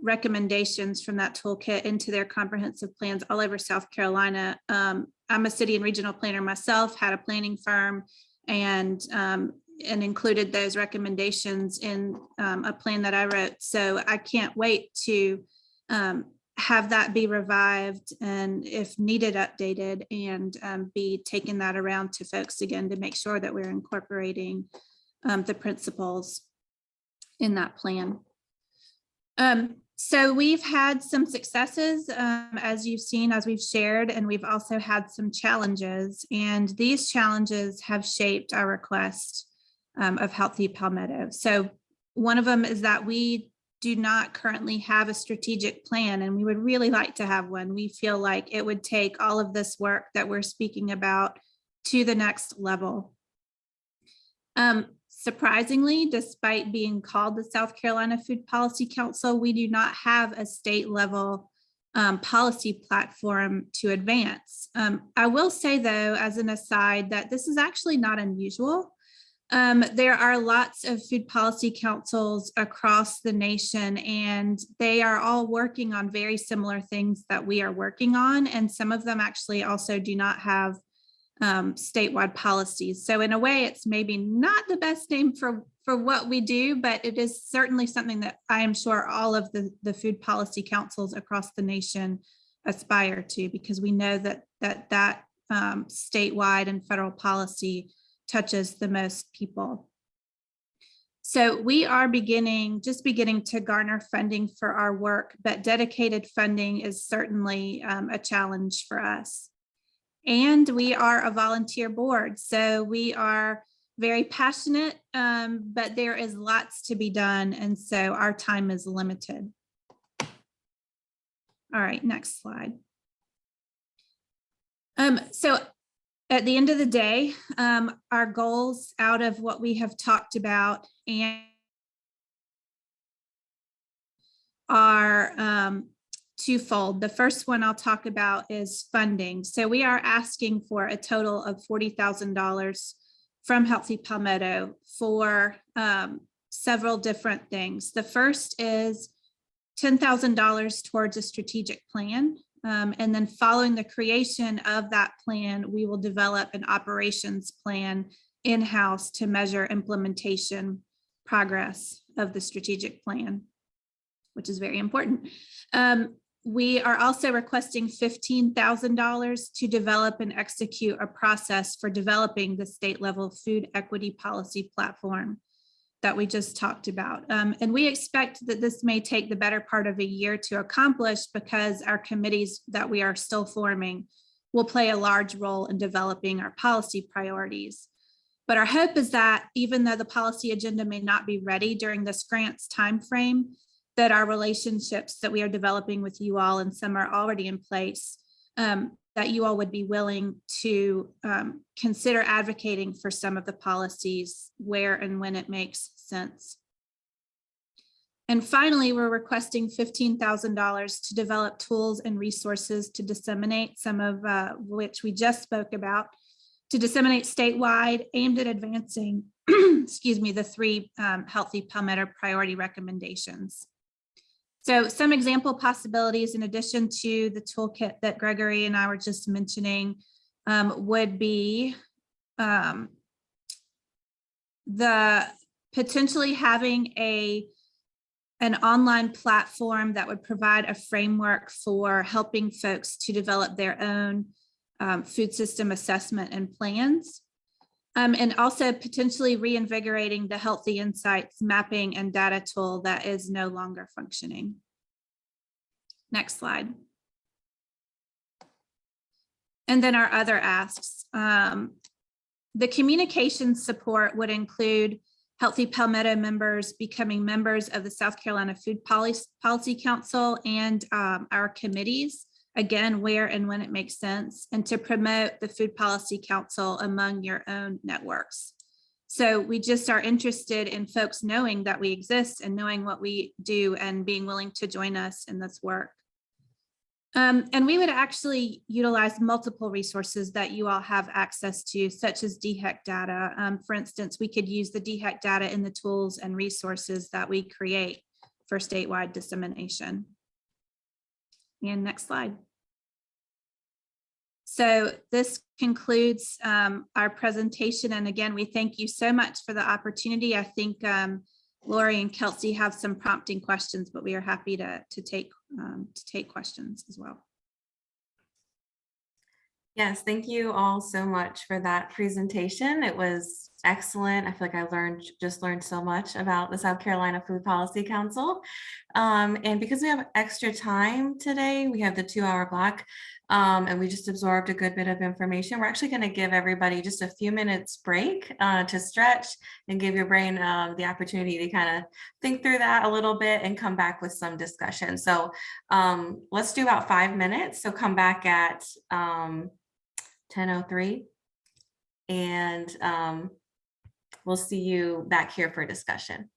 recommendations from that toolkit into their comprehensive plans all over South Carolina. I'm a city and regional planner myself, had a planning firm, and included those recommendations in a plan that I wrote. So I can't wait to have that be revived and, if needed, updated, and be taking that around to folks again to make sure that we're incorporating the principles in that plan. So we've had some successes, as you've seen, as we've shared, and we've also had some challenges. And these challenges have shaped our request of Healthy Palmetto. So one of them is that we do not currently have a strategic plan, and we would really like to have one. We feel like it would take all of this work that we're speaking about to the next level. Surprisingly, despite being called the South Carolina Food Policy Council, we do not have a state level policy platform to advance. I will say, though, as an aside, that this is actually not unusual. There are lots of food policy councils across the nation, and they are all working on very similar things that we are working on. And some of them actually also do not have statewide policies. So in a way, it's maybe not the best name for what we do, but it is certainly something that I am sure all of the food policy councils across the nation aspire to, because we know that statewide and federal policy touches the most people. So we are just beginning to garner funding for our work, but dedicated funding is certainly a challenge for us. And we are a volunteer board, so we are very passionate, but there is lots to be done, and so our time is limited. All right, next slide. So at the end of the day, our goals out of what we have talked about are twofold. The first one I'll talk about is funding. So we are asking for a total of $40,000 from Healthy Palmetto for several different things. The first is $10,000 towards a strategic plan. And then following the creation of that plan, we will develop an operations plan in-house to measure implementation progress of the strategic plan, which is very important. We are also requesting $15,000 to develop and execute a process for developing the state level food equity policy platform that we just talked about. And we expect that this may take the better part of a year to accomplish, because our committees that we are still forming will play a large role in developing our policy priorities. But our hope is that even though the policy agenda may not be ready during this grants timeframe, that our relationships that we are developing with you all, and some are already in place, that you all would be willing to consider advocating for some of the policies where and when it makes sense. And finally, we're requesting $15,000 to develop tools and resources to disseminate, some of which we just spoke about, to disseminate statewide, aimed at advancing, excuse me, the 3 Healthy Palmetto priority recommendations. So some example possibilities, in addition to the toolkit that Gregory and I were just mentioning, would be the potentially having an online platform that would provide a framework for helping folks to develop their own food system assessment and plans. And also potentially reinvigorating the Healthy Insights mapping and data tool that is no longer functioning. Next slide. And then our other asks. The communication support would include Healthy Palmetto members becoming members of the South Carolina Food Policy Council and our committees, again, where and when it makes sense, and to promote the Food Policy Council among your own networks. So we just are interested in folks knowing that we exist and knowing what we do and being willing to join us in this work. And we would actually utilize multiple resources that you all have access to, such as DHEC data. For instance, we could use the DHEC data in the tools and resources that we create for statewide dissemination. And next slide. So this concludes our presentation. And again, we thank you so much for the opportunity. I think Lori and Kelsey have some prompting questions, but we are happy to take questions as well. Yes, thank you all so much for that presentation. It was excellent. I feel like I just learned so much about the South Carolina Food Policy Council. And because we have extra time today, we have the 2-hour block, and we just absorbed a good bit of information. We're actually going to give everybody just a few minutes break to stretch and give your brain the opportunity to kind of think through that a little bit and come back with some discussion. So let's do about 5 minutes. So come back at 10:03, and we'll see you back here for discussion.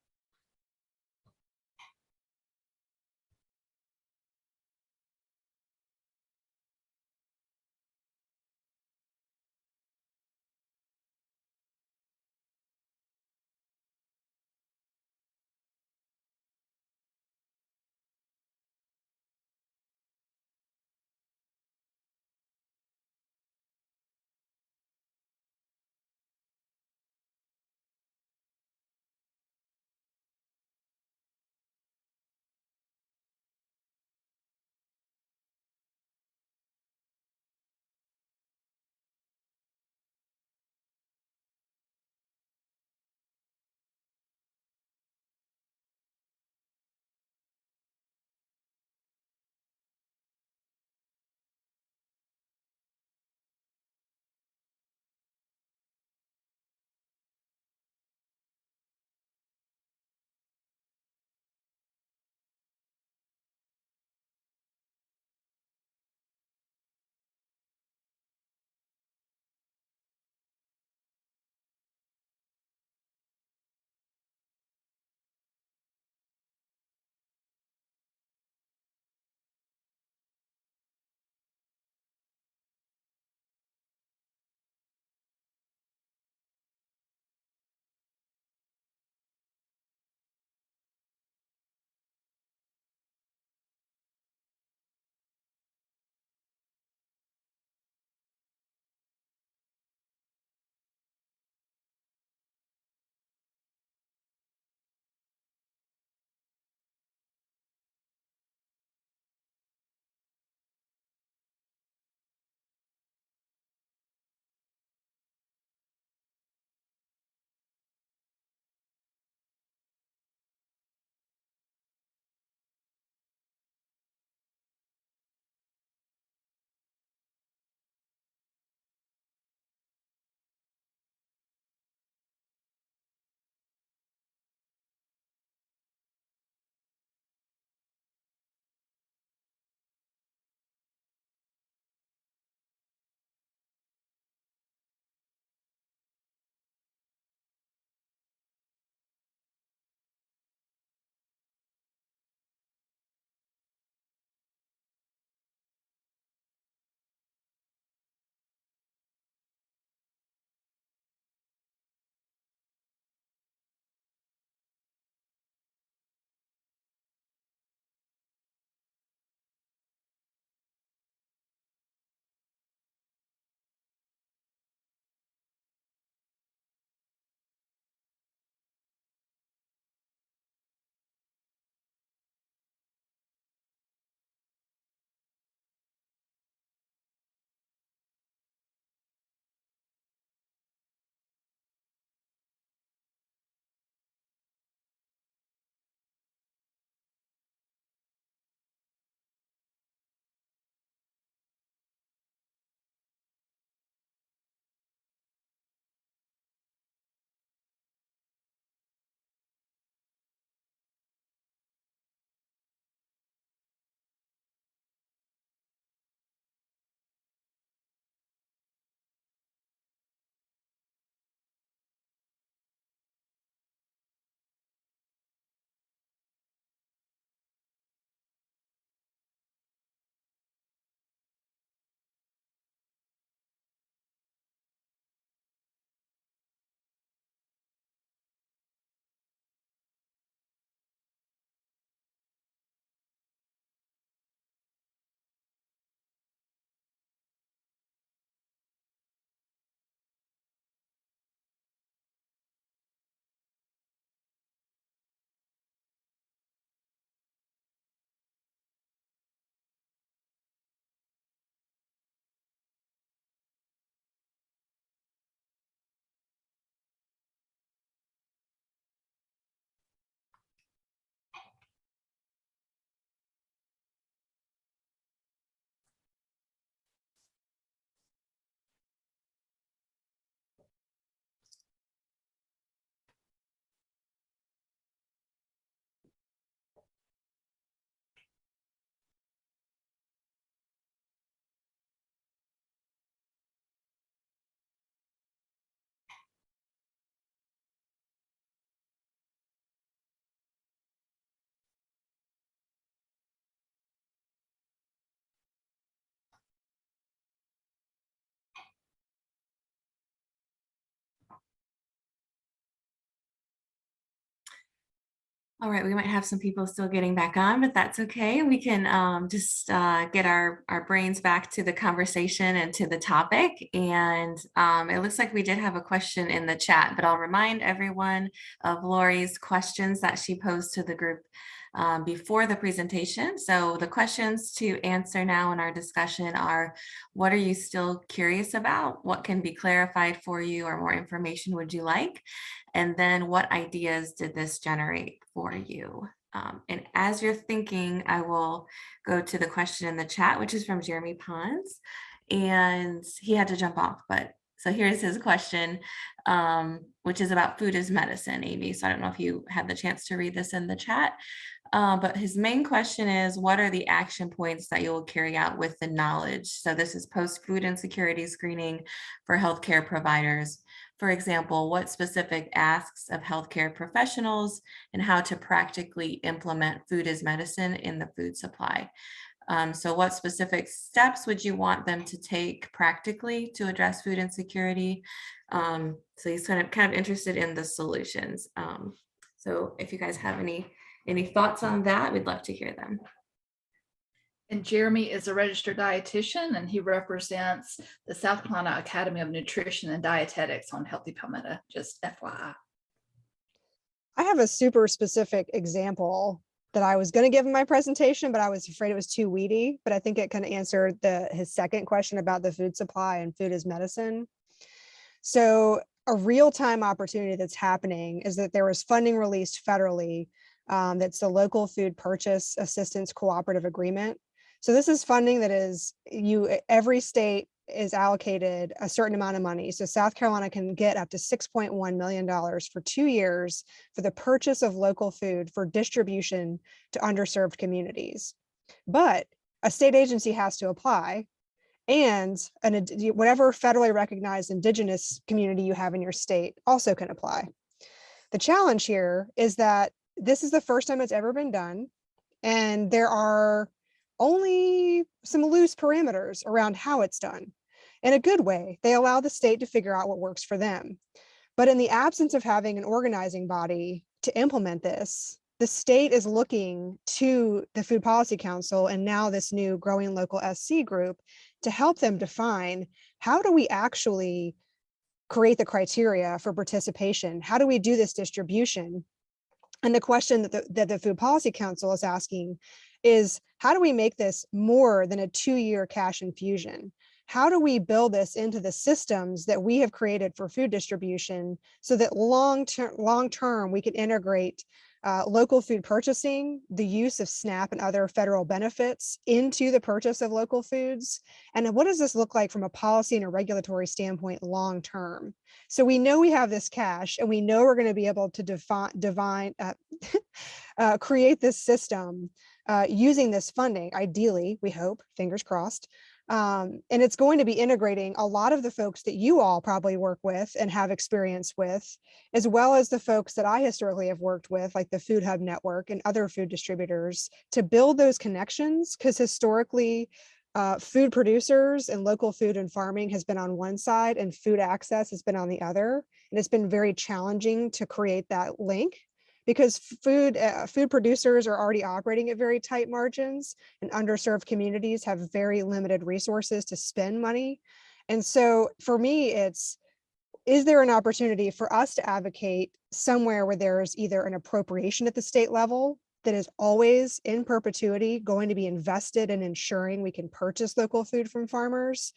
All right, we might have some people still getting back on, but that's okay. We can just get our brains back to the conversation and to the topic. And it looks like we did have a question in the chat, but I'll remind everyone of Lori's questions that she posed to the group before the presentation. So the questions to answer now in our discussion are, what are you still curious about? What can be clarified for you, or more information would you like? And then what ideas did this generate for you? And as you're thinking, I will go to the question in the chat, which is from Jeremy Pons. And he had to jump off, but so here's his question, which is about food as medicine, Amy. So I don't know if you had the chance to read this in the chat. But his main question is, what are the action points that you will carry out with the knowledge? So this is post food insecurity screening for healthcare providers. For example, what specific asks of healthcare professionals and how to practically implement food as medicine in the food supply. So what specific steps would you want them to take practically to address food insecurity? So he's kind of interested in the solutions. So if you guys have any thoughts on that, we'd love to hear them. And Jeremy is a registered dietitian, and he represents the South Carolina Academy of Nutrition and Dietetics on Healthy Palmetto, just FYI. I have a super specific example that I was going to give in my presentation, but I was afraid it was too weedy, but I think it kind of answered his second question about the food supply and food as medicine. So a real-time opportunity that's happening is that there was funding released federally. That's the Local Food Purchase Assistance Cooperative Agreement. So this is funding that is every state is allocated a certain amount of money. So South Carolina can get up to $6.1 million for 2 years for the purchase of local food for distribution to underserved communities. But a state agency has to apply, and whatever federally recognized indigenous community you have in your state also can apply. The challenge here is that this is the first time it's ever been done, and there are only some loose parameters around how it's done. In a good way, they allow the state to figure out what works for them. But in the absence of having an organizing body to implement this, the state is looking to the Food Policy Council and now this new Growing Local SC group to help them define, how do we actually create the criteria for participation? How do we do this distribution? And the question that the Food Policy Council is asking is, how do we make this more than a 2-year cash infusion? How do we build this into the systems that we have created for food distribution so that long term we can integrate local food purchasing, the use of SNAP and other federal benefits into the purchase of local foods? And what does this look like from a policy and a regulatory standpoint long term? So we know we have this cash, and we know we're going to be able to create this system using this funding, ideally, we hope, fingers crossed. And it's going to be integrating a lot of the folks that you all probably work with and have experience with, as well as the folks that I historically have worked with, like the Food Hub Network and other food distributors, to build those connections, because historically, food producers and local food and farming has been on one side and food access has been on the other. And it's been very challenging to create that link, because food producers are already operating at very tight margins, and underserved communities have very limited resources to spend money. And so for me, is there an opportunity for us to advocate somewhere where there's either an appropriation at the state level that is always in perpetuity going to be invested in ensuring we can purchase local food from farmers?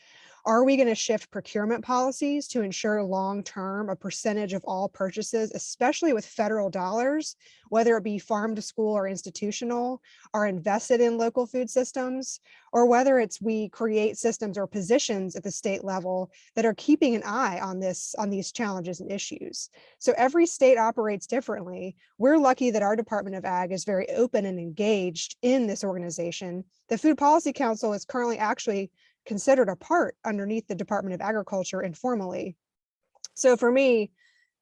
Are we going to shift procurement policies to ensure long-term a percentage of all purchases, especially with federal dollars, whether it be farm to school or institutional, are invested in local food systems, or whether it's we create systems or positions at the state level that are keeping an eye on these challenges and issues? So every state operates differently. We're lucky that our Department of Ag is very open and engaged in this organization. The Food Policy Council is currently actually considered a part underneath the Department of Agriculture informally. So for me,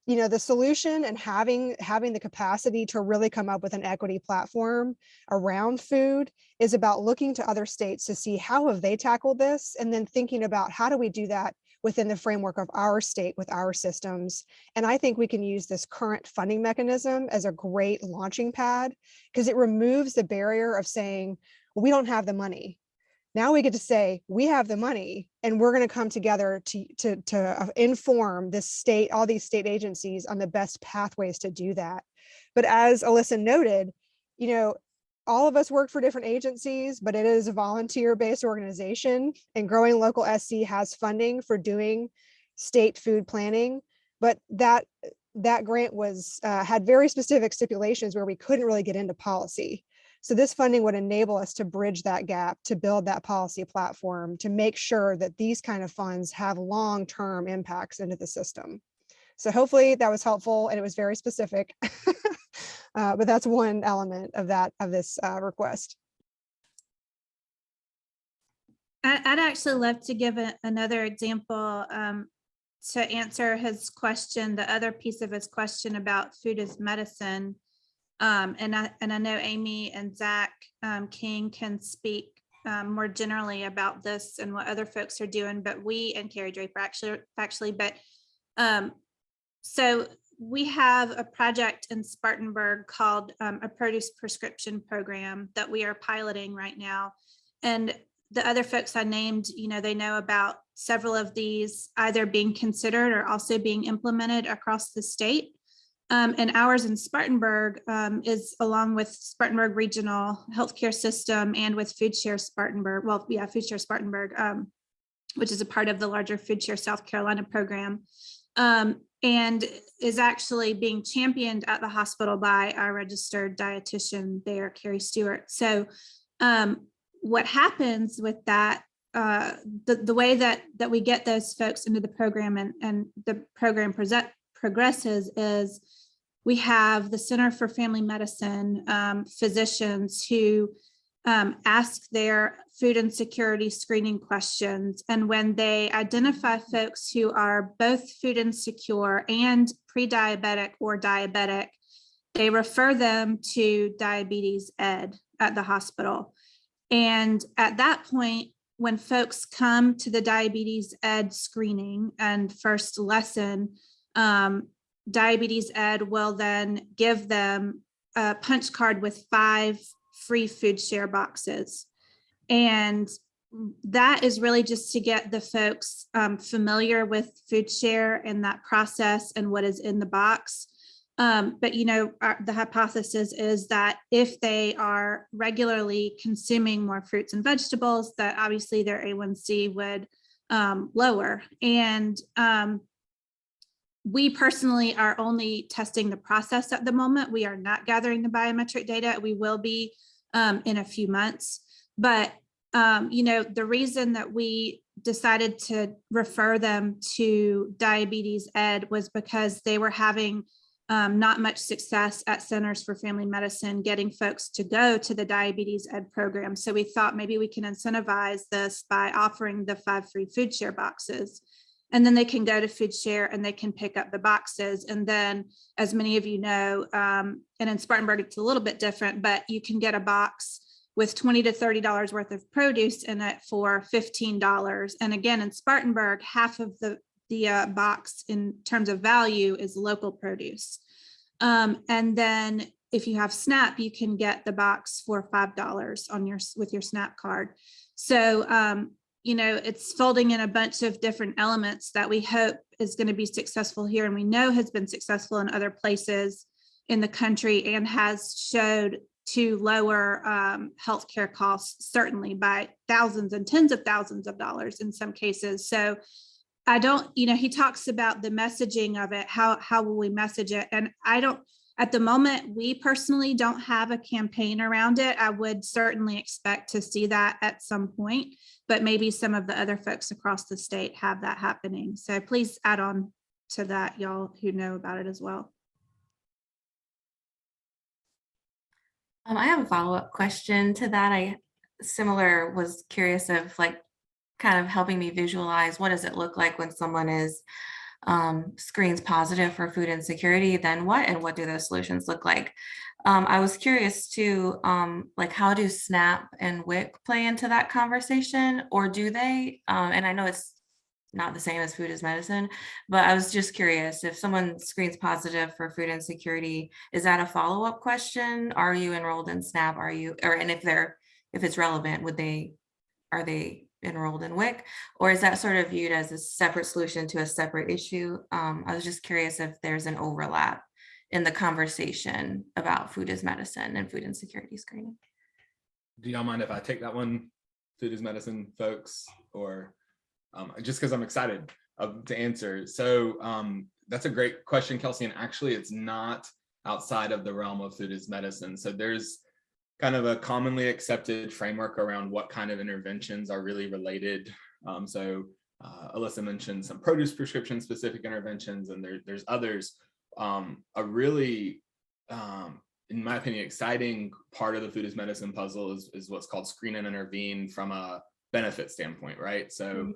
the solution and having the capacity to really come up with an equity platform around food is about looking to other states to see how have they tackled this, and then thinking about how do we do that within the framework of our state with our systems. And I think we can use this current funding mechanism as a great launching pad because it removes the barrier of saying, well, we don't have the money. Now we get to say, we have the money and we're going to come together to inform this state, all these state agencies on the best pathways to do that. But as Alyssa noted, you know, all of us work for different agencies, but it is a volunteer-based organization, and Growing Local SC has funding for doing state food planning. But that grant was had very specific stipulations where we couldn't really get into policy. So this funding would enable us to bridge that gap, to build that policy platform, to make sure that these kind of funds have long-term impacts into the system. So hopefully that was helpful, and it was very specific. But that's one element of this request. I'd actually love to give another example to answer his question, the other piece of his question about food as medicine. And I know Amy and Zach King can speak more generally about this and what other folks are doing, but we and Carrie Draper actually, but so we have a project in Spartanburg called a produce prescription program that we are piloting right now. And the other folks I named, you know, they know about several of these either being considered or also being implemented across the state. And ours in Spartanburg is along with Spartanburg Regional Healthcare System and with Food Share Spartanburg, well, yeah, Food Share Spartanburg, which is a part of the larger Food Share South Carolina program. And is actually being championed at the hospital by our registered dietitian there, Carrie Stewart. So what happens with that, the way that we get those folks into the program and the program progresses is we have the Center for Family Medicine physicians who ask their food insecurity screening questions. And when they identify folks who are both food insecure and pre-diabetic or diabetic, they refer them to diabetes ed at the hospital. And at that point, when folks come to the diabetes ed screening and first lesson, diabetes ed will then give them a punch card with 5 free food share boxes. And that is really just to get the folks familiar with food share and that process and what is in the box. But, you know, the hypothesis is that if they are regularly consuming more fruits and vegetables, that obviously their A1C would lower. And we personally are only testing the process at the moment. We are not gathering the biometric data. We will be in a few months. But, you know, the reason that we decided to refer them to diabetes ed was because they were having not much success at Centers for Family Medicine getting folks to go to the diabetes ed program. So we thought maybe we can incentivize this by offering the 5 free food share boxes. And then they can go to Food Share and they can pick up the boxes. And then, as many of you know, and in Spartanburg, it's a little bit different, but you can get a box with $20 to $30 worth of produce in it for $15. And again, in Spartanburg, half of the box in terms of value is local produce. And then if you have SNAP, you can get the box for $5 with your SNAP card. So, you know, it's folding in a bunch of different elements that we hope is going to be successful here, and we know has been successful in other places in the country and has showed to lower healthcare costs, certainly by thousands and tens of thousands of dollars in some cases. So I don't, you know, he talks about the messaging of it. How will we message it? And I don't, at the moment, we personally don't have a campaign around it. I would certainly expect to see that at some point, but maybe some of the other folks across the state have that happening. So please add on to that, y'all who know about it as well. I have a follow-up question to that. I was curious of like kind of helping me visualize what does it look like when someone is screens positive for food insecurity, then what, and what do those solutions look like? I was curious too, like how do SNAP and WIC play into that conversation, or do they? And I know it's not the same as food is medicine, but I was just curious if someone screens positive for food insecurity, is that a follow-up question? Are you enrolled in SNAP? And if it's relevant, are they enrolled in WIC? Or is that sort of viewed as a separate solution to a separate issue? I was just curious if there's an overlap in the conversation about food is medicine and food insecurity screening. Do y'all mind if I take that one, food is medicine, folks, or just because I'm excited to answer? So that's a great question, Kelsey, and actually it's not outside of the realm of food is medicine. So there's kind of a commonly accepted framework around what kind of interventions are really related. Alyssa mentioned some produce prescription specific interventions, and there's others. A really, in my opinion, exciting part of the food is medicine puzzle is what's called screen and intervene from a benefit standpoint, right? So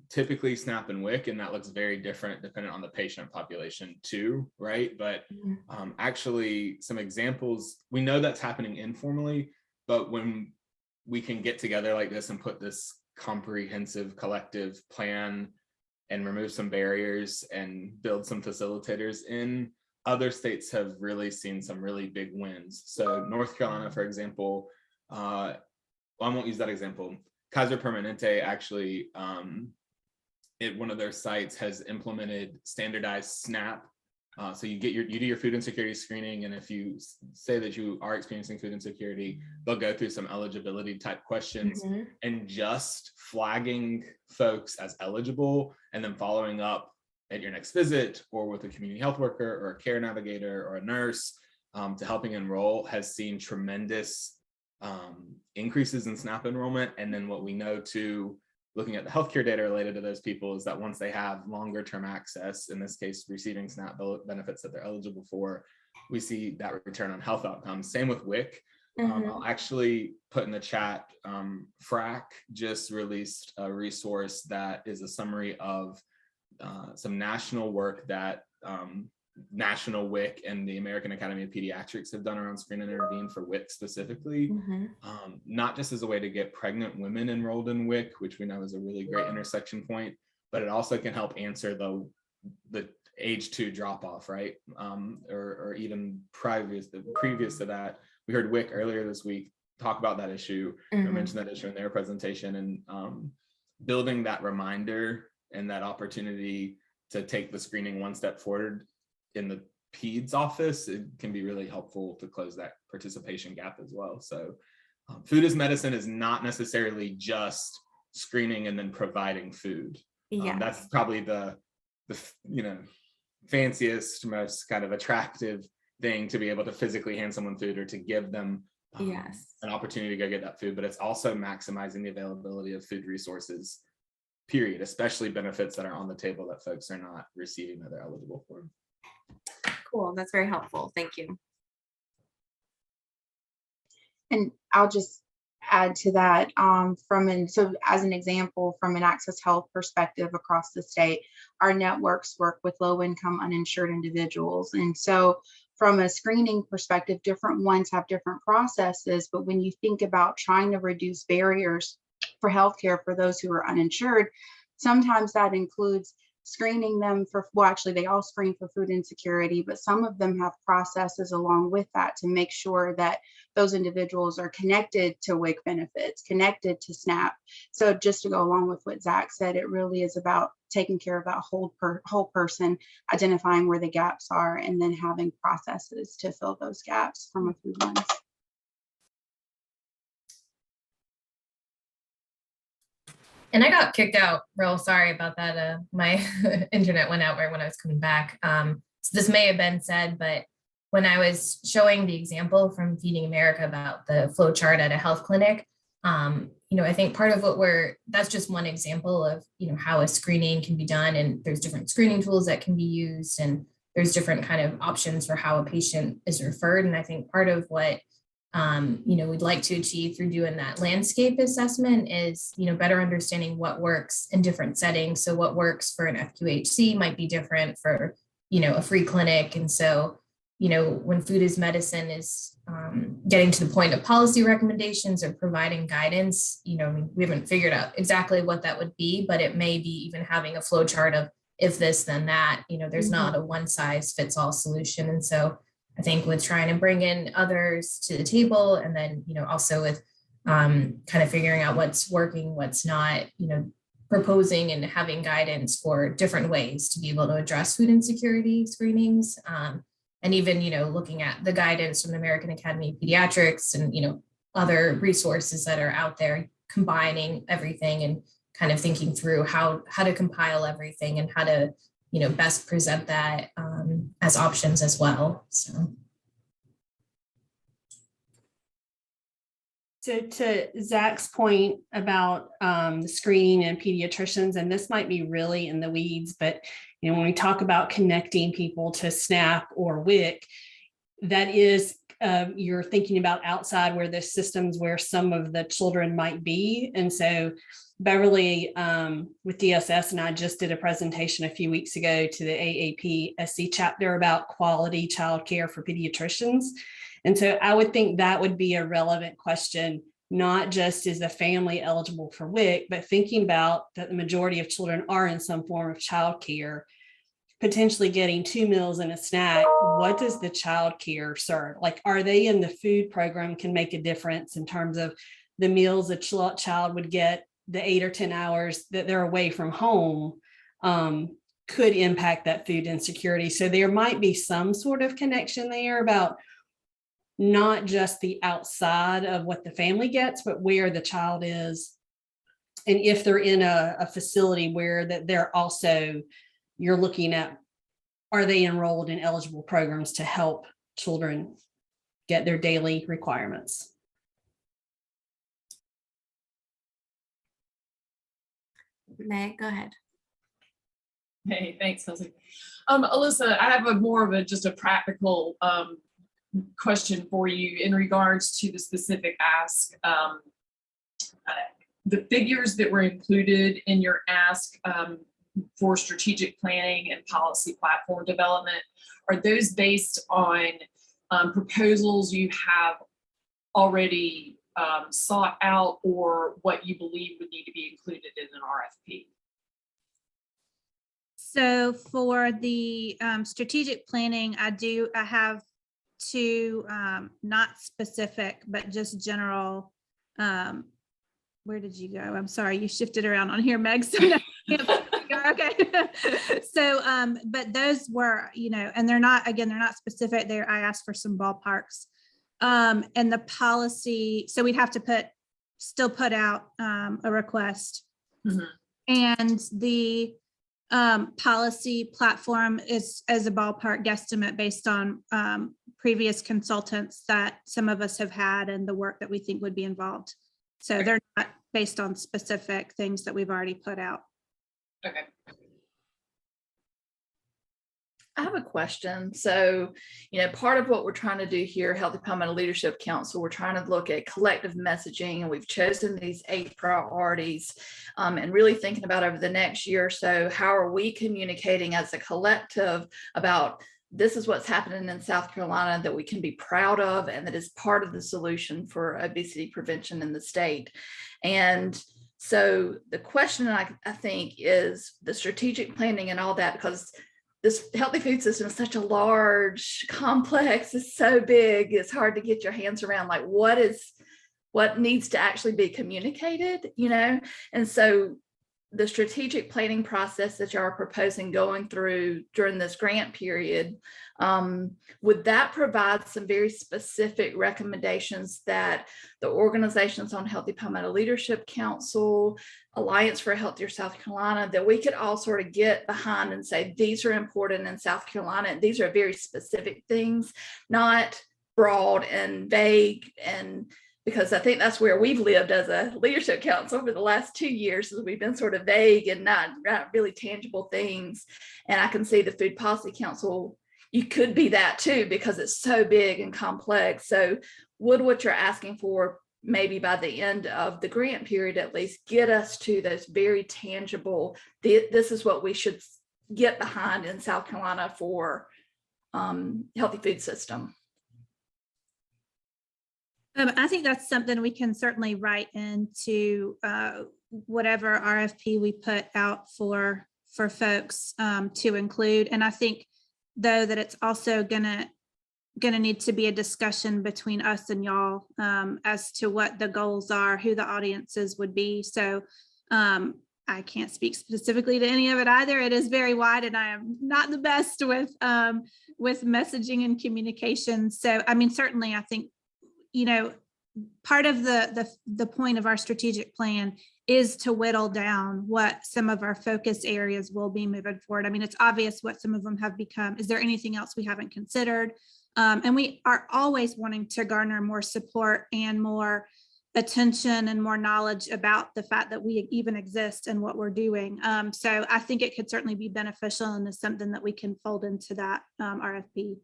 typically SNAP and WIC, and that looks very different depending on the patient population too, right? But actually some examples, we know that's happening informally, but when we can get together like this and put this comprehensive collective plan and remove some barriers and build some facilitators in, other states have really seen some really big wins. So North Carolina, for example, I won't use that example. Kaiser Permanente actually, at one of their sites, has implemented standardized SNAP. So you do your food insecurity screening, and if you say that you are experiencing food insecurity, they'll go through some eligibility type questions, and just flagging folks as eligible and then following up at your next visit or with a community health worker or a care navigator or a nurse to helping enroll has seen tremendous increases in SNAP enrollment. And then what we know too, looking at the healthcare data related to those people, is that once they have longer term access, in this case, receiving SNAP benefits that they're eligible for, we see that return on health outcomes. Same with WIC. I'll actually put in the chat, FRAC just released a resource that is a summary of some national work that National WIC and the American Academy of Pediatrics have done around screen and intervene for WIC specifically, not just as a way to get pregnant women enrolled in WIC, which we know is a really great intersection point, but it also can help answer the age 2 drop off, right? Or even previous to that. We heard WIC earlier this week talk about that issue, or mention that issue in their presentation, and building that reminder and that opportunity to take the screening one step forward in the PEDS office, it can be really helpful to close that participation gap as well. So food is medicine is not necessarily just screening and then providing food. That's probably the fanciest, most kind of attractive thing, to be able to physically hand someone food or to give them an opportunity to go get that food, but it's also maximizing the availability of food resources, period, especially benefits that are on the table that folks are not receiving that they're eligible for. Cool, that's very helpful. Thank you. And I'll just add to that, so as an example, from an Access Health perspective across the state, our networks work with low-income uninsured individuals. And so from a screening perspective, different ones have different processes, but when you think about trying to reduce barriers for healthcare for those who are uninsured, sometimes that includes screening them for, well, actually they all screen for food insecurity, but some of them have processes along with that to make sure that those individuals are connected to WIC benefits, connected to SNAP. So just to go along with what Zach said, it really is about taking care of that whole person, identifying where the gaps are, and then having processes to fill those gaps from a food lens. And I got kicked out. Real sorry about that. My internet went out right when I was coming back. So this may have been said, but when I was showing the example from Feeding America about the flow chart at a health clinic, I think part of that's just one example of, how a screening can be done. And there's different screening tools that can be used, and there's different kind of options for how a patient is referred. And I think part of what we'd like to achieve through doing that landscape assessment is, better understanding what works in different settings. So what works for an FQHC might be different for, a free clinic. And so, when food is medicine is getting to the point of policy recommendations or providing guidance, we haven't figured out exactly what that would be, but it may be even having a flow chart of if this, then that, there's not a one size fits all solution. And so I think with trying to bring in others to the table, and then, also with kind of figuring out what's working, what's not, proposing and having guidance for different ways to be able to address food insecurity screenings. And even, looking at the guidance from the American Academy of Pediatrics and, other resources that are out there, combining everything and kind of thinking through how to compile everything and how to, best present that as options as well. So to Zach's point about the screening and pediatricians, and this might be really in the weeds, but when we talk about connecting people to SNAP or WIC, that is you're thinking about outside where the systems where some of the children might be. And so Beverly with DSS and I just did a presentation a few weeks ago to the AAP SC chapter about quality childcare for pediatricians. And so I would think that would be a relevant question, not just is the family eligible for WIC, but thinking about that the majority of children are in some form of childcare, potentially getting 2 meals and a snack. What does the childcare serve? Like, are they in the food program can make a difference in terms of the meals a child would get, the 8 or 10 hours that they're away from home could impact that food insecurity. So there might be some sort of connection there about not just the outside of what the family gets, but where the child is. And if they're in a facility where that they're also, you're looking at, are they enrolled in eligible programs to help children get their daily requirements? Meg, go ahead. Hey, thanks, Kelsey. Alyssa, I have just a practical question for you in regards to the specific ask. The figures that were included in your ask for strategic planning and policy platform development, are those based on proposals you have already sought out, or what you believe would need to be included in an RFP? So for the strategic planning, I have two not specific, but just general. Where did you go? I'm sorry, you shifted around on here, Meg. So no, okay. So, but those were, and they're not specific there. I asked for some ballparks. And the policy, so we'd have to still put out a request. Mm-hmm. And the policy platform is as a ballpark guesstimate based on previous consultants that some of us have had and the work that we think would be involved. So they're not based on specific things that we've already put out. Okay. I have a question. So, part of what we're trying to do here, Healthy Palmetto Leadership Council, we're trying to look at collective messaging, and we've chosen these 8 priorities and really thinking about over the next year or so, how are we communicating as a collective about this is what's happening in South Carolina that we can be proud of and that is part of the solution for obesity prevention in the state. And so the question I think is the strategic planning and all that, because this healthy food system is such a large complex, it's so big, it's hard to get your hands around like what needs to actually be communicated, and so the strategic planning process that y'all are proposing going through during this grant period, would that provide some very specific recommendations that the organizations on Healthy Palmetto Leadership Council, Alliance for a Healthier South Carolina, that we could all sort of get behind and say, these are important in South Carolina, and these are very specific things, not broad and vague, and because I think that's where we've lived as a leadership council over the last 2 years, is we've been sort of vague and not really tangible things. And I can see the Food Policy Council, you could be that too, because it's so big and complex. So would what you're asking for, maybe by the end of the grant period, at least get us to those very tangible, this is what we should get behind in South Carolina for healthy food system. I think that's something we can certainly write into whatever RFP we put out for folks to include. And I think, though, that it's also gonna need to be a discussion between us and y'all as to what the goals are, who the audiences would be. So I can't speak specifically to any of it either. It is very wide, and I am not the best with messaging and communication. So, I mean, certainly, I think, you know, part of the point of our strategic plan is to whittle down what some of our focus areas will be moving forward. I mean, it's obvious what some of them have become. Is there anything else we haven't considered? And we are always wanting to garner more support and more attention and more knowledge about the fact that we even exist and what we're doing. So I think it could certainly be beneficial and is something that we can fold into that RFP.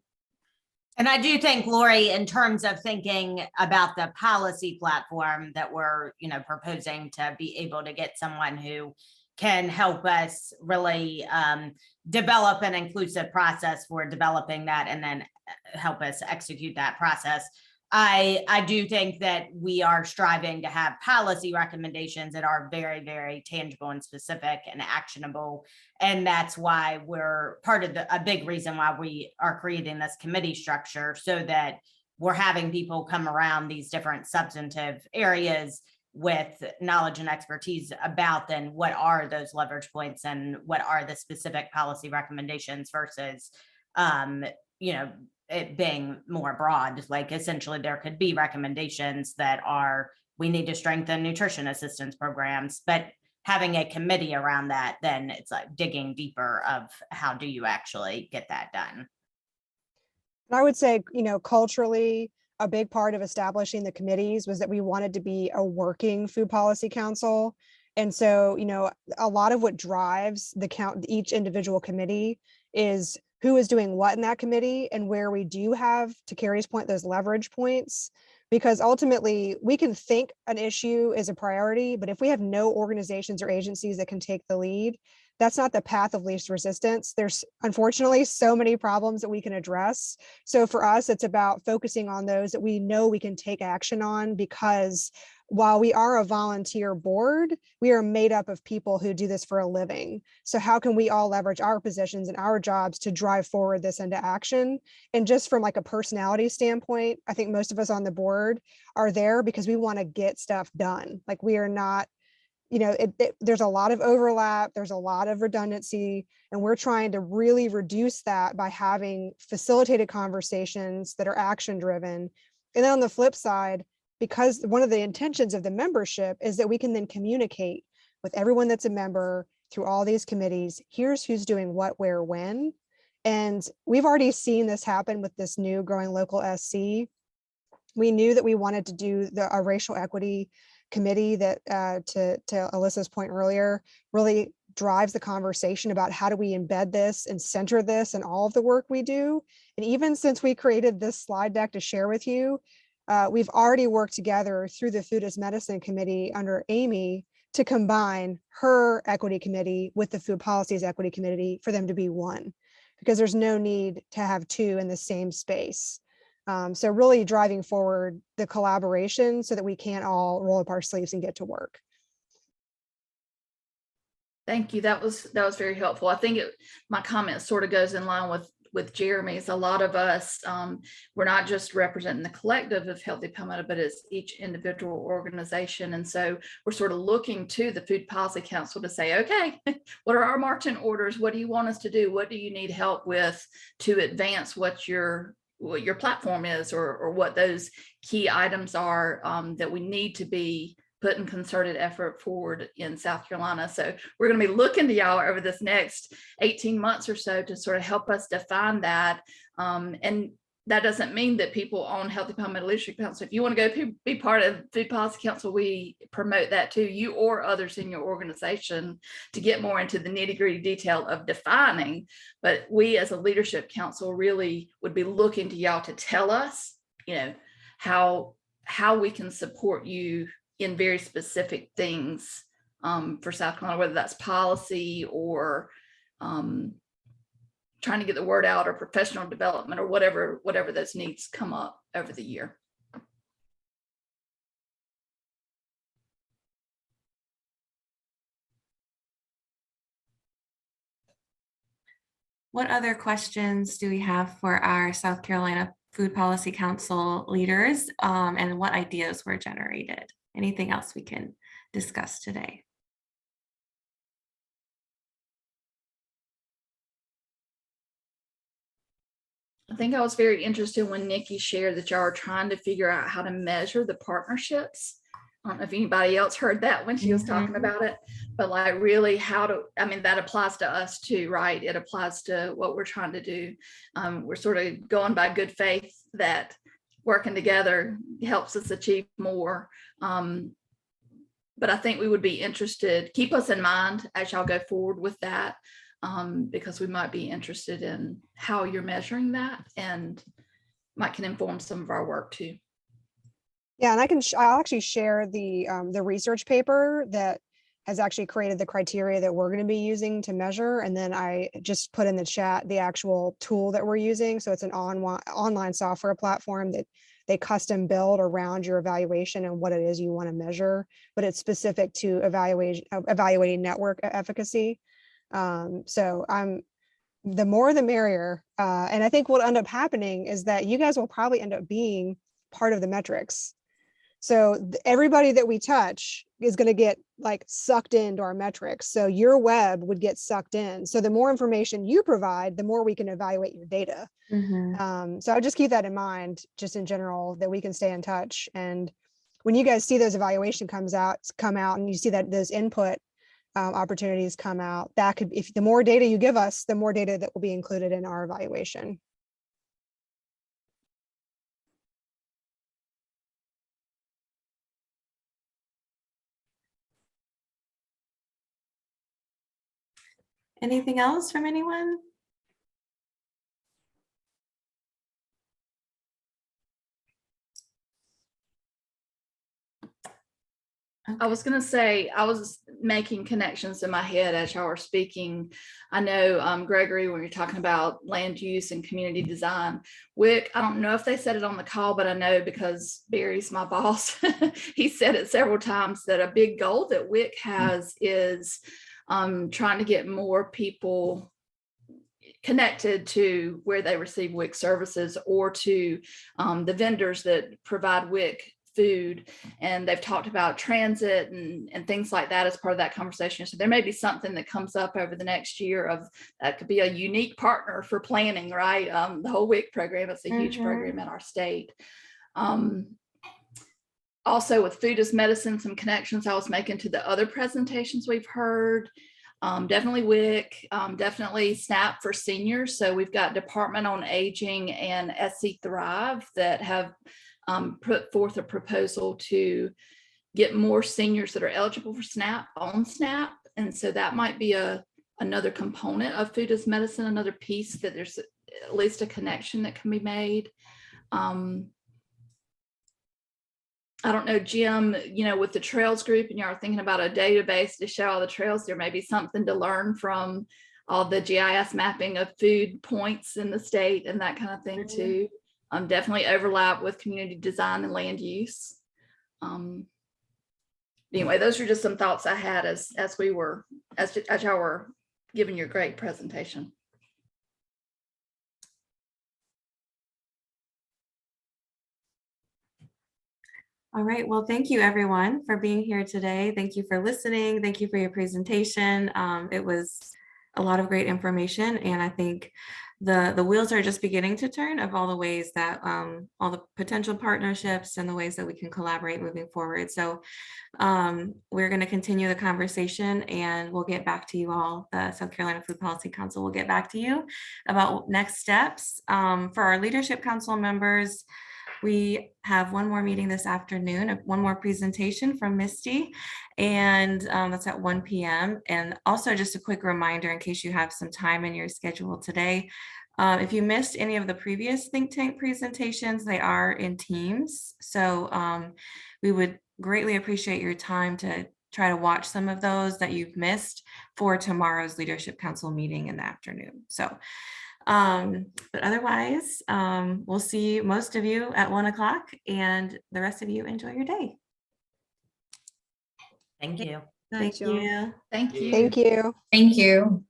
And I do think, Lori, in terms of thinking about the policy platform that we're, proposing to be able to get someone who can help us really develop an inclusive process for developing that and then help us execute that process. I do think that we are striving to have policy recommendations that are very, very tangible and specific and actionable. And that's why we're part of a big reason why we are creating this committee structure, so that we're having people come around these different substantive areas with knowledge and expertise about then what are those leverage points and what are the specific policy recommendations versus, it being more broad. Like, essentially there could be recommendations that are, we need to strengthen nutrition assistance programs, but having a committee around that, then it's like digging deeper of how do you actually get that done. And I would say, culturally, a big part of establishing the committees was that we wanted to be a working food policy council. And so, a lot of what drives each individual committee is who is doing what in that committee, and where we do have, to Carrie's point, those leverage points. Because ultimately we can think an issue is a priority, but if we have no organizations or agencies that can take the lead, that's not the path of least resistance. There's unfortunately so many problems that we can address. So for us, it's about focusing on those that we know we can take action on, because while we are a volunteer board, we are made up of people who do this for a living. So how can we all leverage our positions and our jobs to drive forward this into action? And just from like a personality standpoint, I think most of us on the board are there because we want to get stuff done. Like, we are not, there's a lot of overlap, there's a lot of redundancy, and we're trying to really reduce that by having facilitated conversations that are action driven. And then on the flip side, because one of the intentions of the membership is that we can then communicate with everyone that's a member through all these committees. Here's who's doing what, where, when. And we've already seen this happen with this new Growing Local SC. We knew that we wanted to do a racial equity committee that, to Alyssa's point earlier, really drives the conversation about how do we embed this and center this in all of the work we do. And even since we created this slide deck to share with you, we've already worked together through the Food as Medicine Committee under Amy to combine her equity committee with the Food Policies Equity Committee for them to be one, because there's no need to have two in the same space. So really driving forward the collaboration so that we can all roll up our sleeves and get to work. Thank you. That was very helpful. I think my comment sort of goes in line with Jeremy's. A lot of us, we're not just representing the collective of Healthy Palmetto, but it's each individual organization. And so we're sort of looking to the Food Policy Council to say, okay, what are our marching orders? What do you want us to do? What do you need help with to advance what your platform is, or what those key items are that we need to be putting concerted effort forward in South Carolina. So we're going to be looking to y'all over this next 18 months or so to sort of help us define that. And that doesn't mean that people on Healthy Palmetto Leadership Council, if you want to go be part of Food Policy Council, we promote that too, you or others in your organization, to get more into the nitty-gritty detail of defining. But we as a leadership council really would be looking to y'all to tell us, how we can support you in very specific things for South Carolina, whether that's policy or trying trying to get the word out, or professional development, or whatever those needs come up over the year. What other questions do we have for our South Carolina Food Policy Council leaders, and what ideas were generated? Anything else we can discuss today? I think I was very interested when Nikki shared that y'all are trying to figure out how to measure the partnerships. I don't know if anybody else heard that when she was talking about it, but like really I mean, that applies to us too, right? It applies to what we're trying to do. We're sort of going by good faith that working together helps us achieve more. But I think we would be interested, keep us in mind as y'all go forward with that, because we might be interested in how you're measuring that, and might can inform some of our work too. Yeah, and I'll actually share the research paper that has actually created the criteria that we're going to be using to measure. And then I just put in the chat the actual tool that we're using. So it's an online software platform that they custom build around your evaluation and what it is you want to measure, but it's specific to evaluating network efficacy. So the more the merrier. And I think what'll end up happening is that you guys will probably end up being part of the metrics. So everybody that we touch is going to get like sucked into our metrics. So your web would get sucked in. So the more information you provide, the more we can evaluate your data. So I would just keep that in mind, just in general, that we can stay in touch. And when you guys see those evaluation come out and you see that those input opportunities come out, that could, if the more data you give us, the more data that will be included in our evaluation. Anything else from anyone? I was going to say, I was making connections in my head as y'all were speaking. I know, Gregory, when you're talking about land use and community design, WIC, I don't know if they said it on the call, but I know because Barry's my boss, he said it several times that a big goal that WIC has is trying to get more people connected to where they receive WIC services, or to the vendors that provide WIC food. And they've talked about transit and things like that as part of that conversation. So there may be something that comes up over the next year of that could be a unique partner for planning, right? The whole WIC program, it's a huge program in our state. Also with Food as Medicine, some connections I was making to the other presentations we've heard. Definitely WIC, definitely SNAP for seniors. So we've got Department on Aging and SC Thrive that have put forth a proposal to get more seniors that are eligible for SNAP on SNAP. And so that might be another component of Food as Medicine, another piece that there's at least a connection that can be made. I don't know, Jim, with the trails group, and y'all are thinking about a database to show all the trails, there may be something to learn from all the GIS mapping of food points in the state and that kind of thing too. Definitely overlap with community design and land use. Anyway, those are just some thoughts I had as y'all were giving your great presentation. All right, well, thank you everyone for being here today. Thank you for listening. Thank you for your presentation. It was a lot of great information, and I think the wheels are just beginning to turn of all the ways that all the potential partnerships and the ways that we can collaborate moving forward. So we're going to continue the conversation, and we'll get back to you all. The South Carolina Food Policy Council will get back to you about next steps. For our Leadership Council members, we have one more meeting this afternoon, one more presentation from Misty, and that's at 1 p.m. And also just a quick reminder in case you have some time in your schedule today. If you missed any of the previous think tank presentations, they are in Teams. So we would greatly appreciate your time to try to watch some of those that you've missed for tomorrow's Leadership Council meeting in the afternoon. So But otherwise, we'll see most of you at 1 o'clock, and the rest of you enjoy your day. Thank you. Thank you. Thank you. Thank you. Thank you.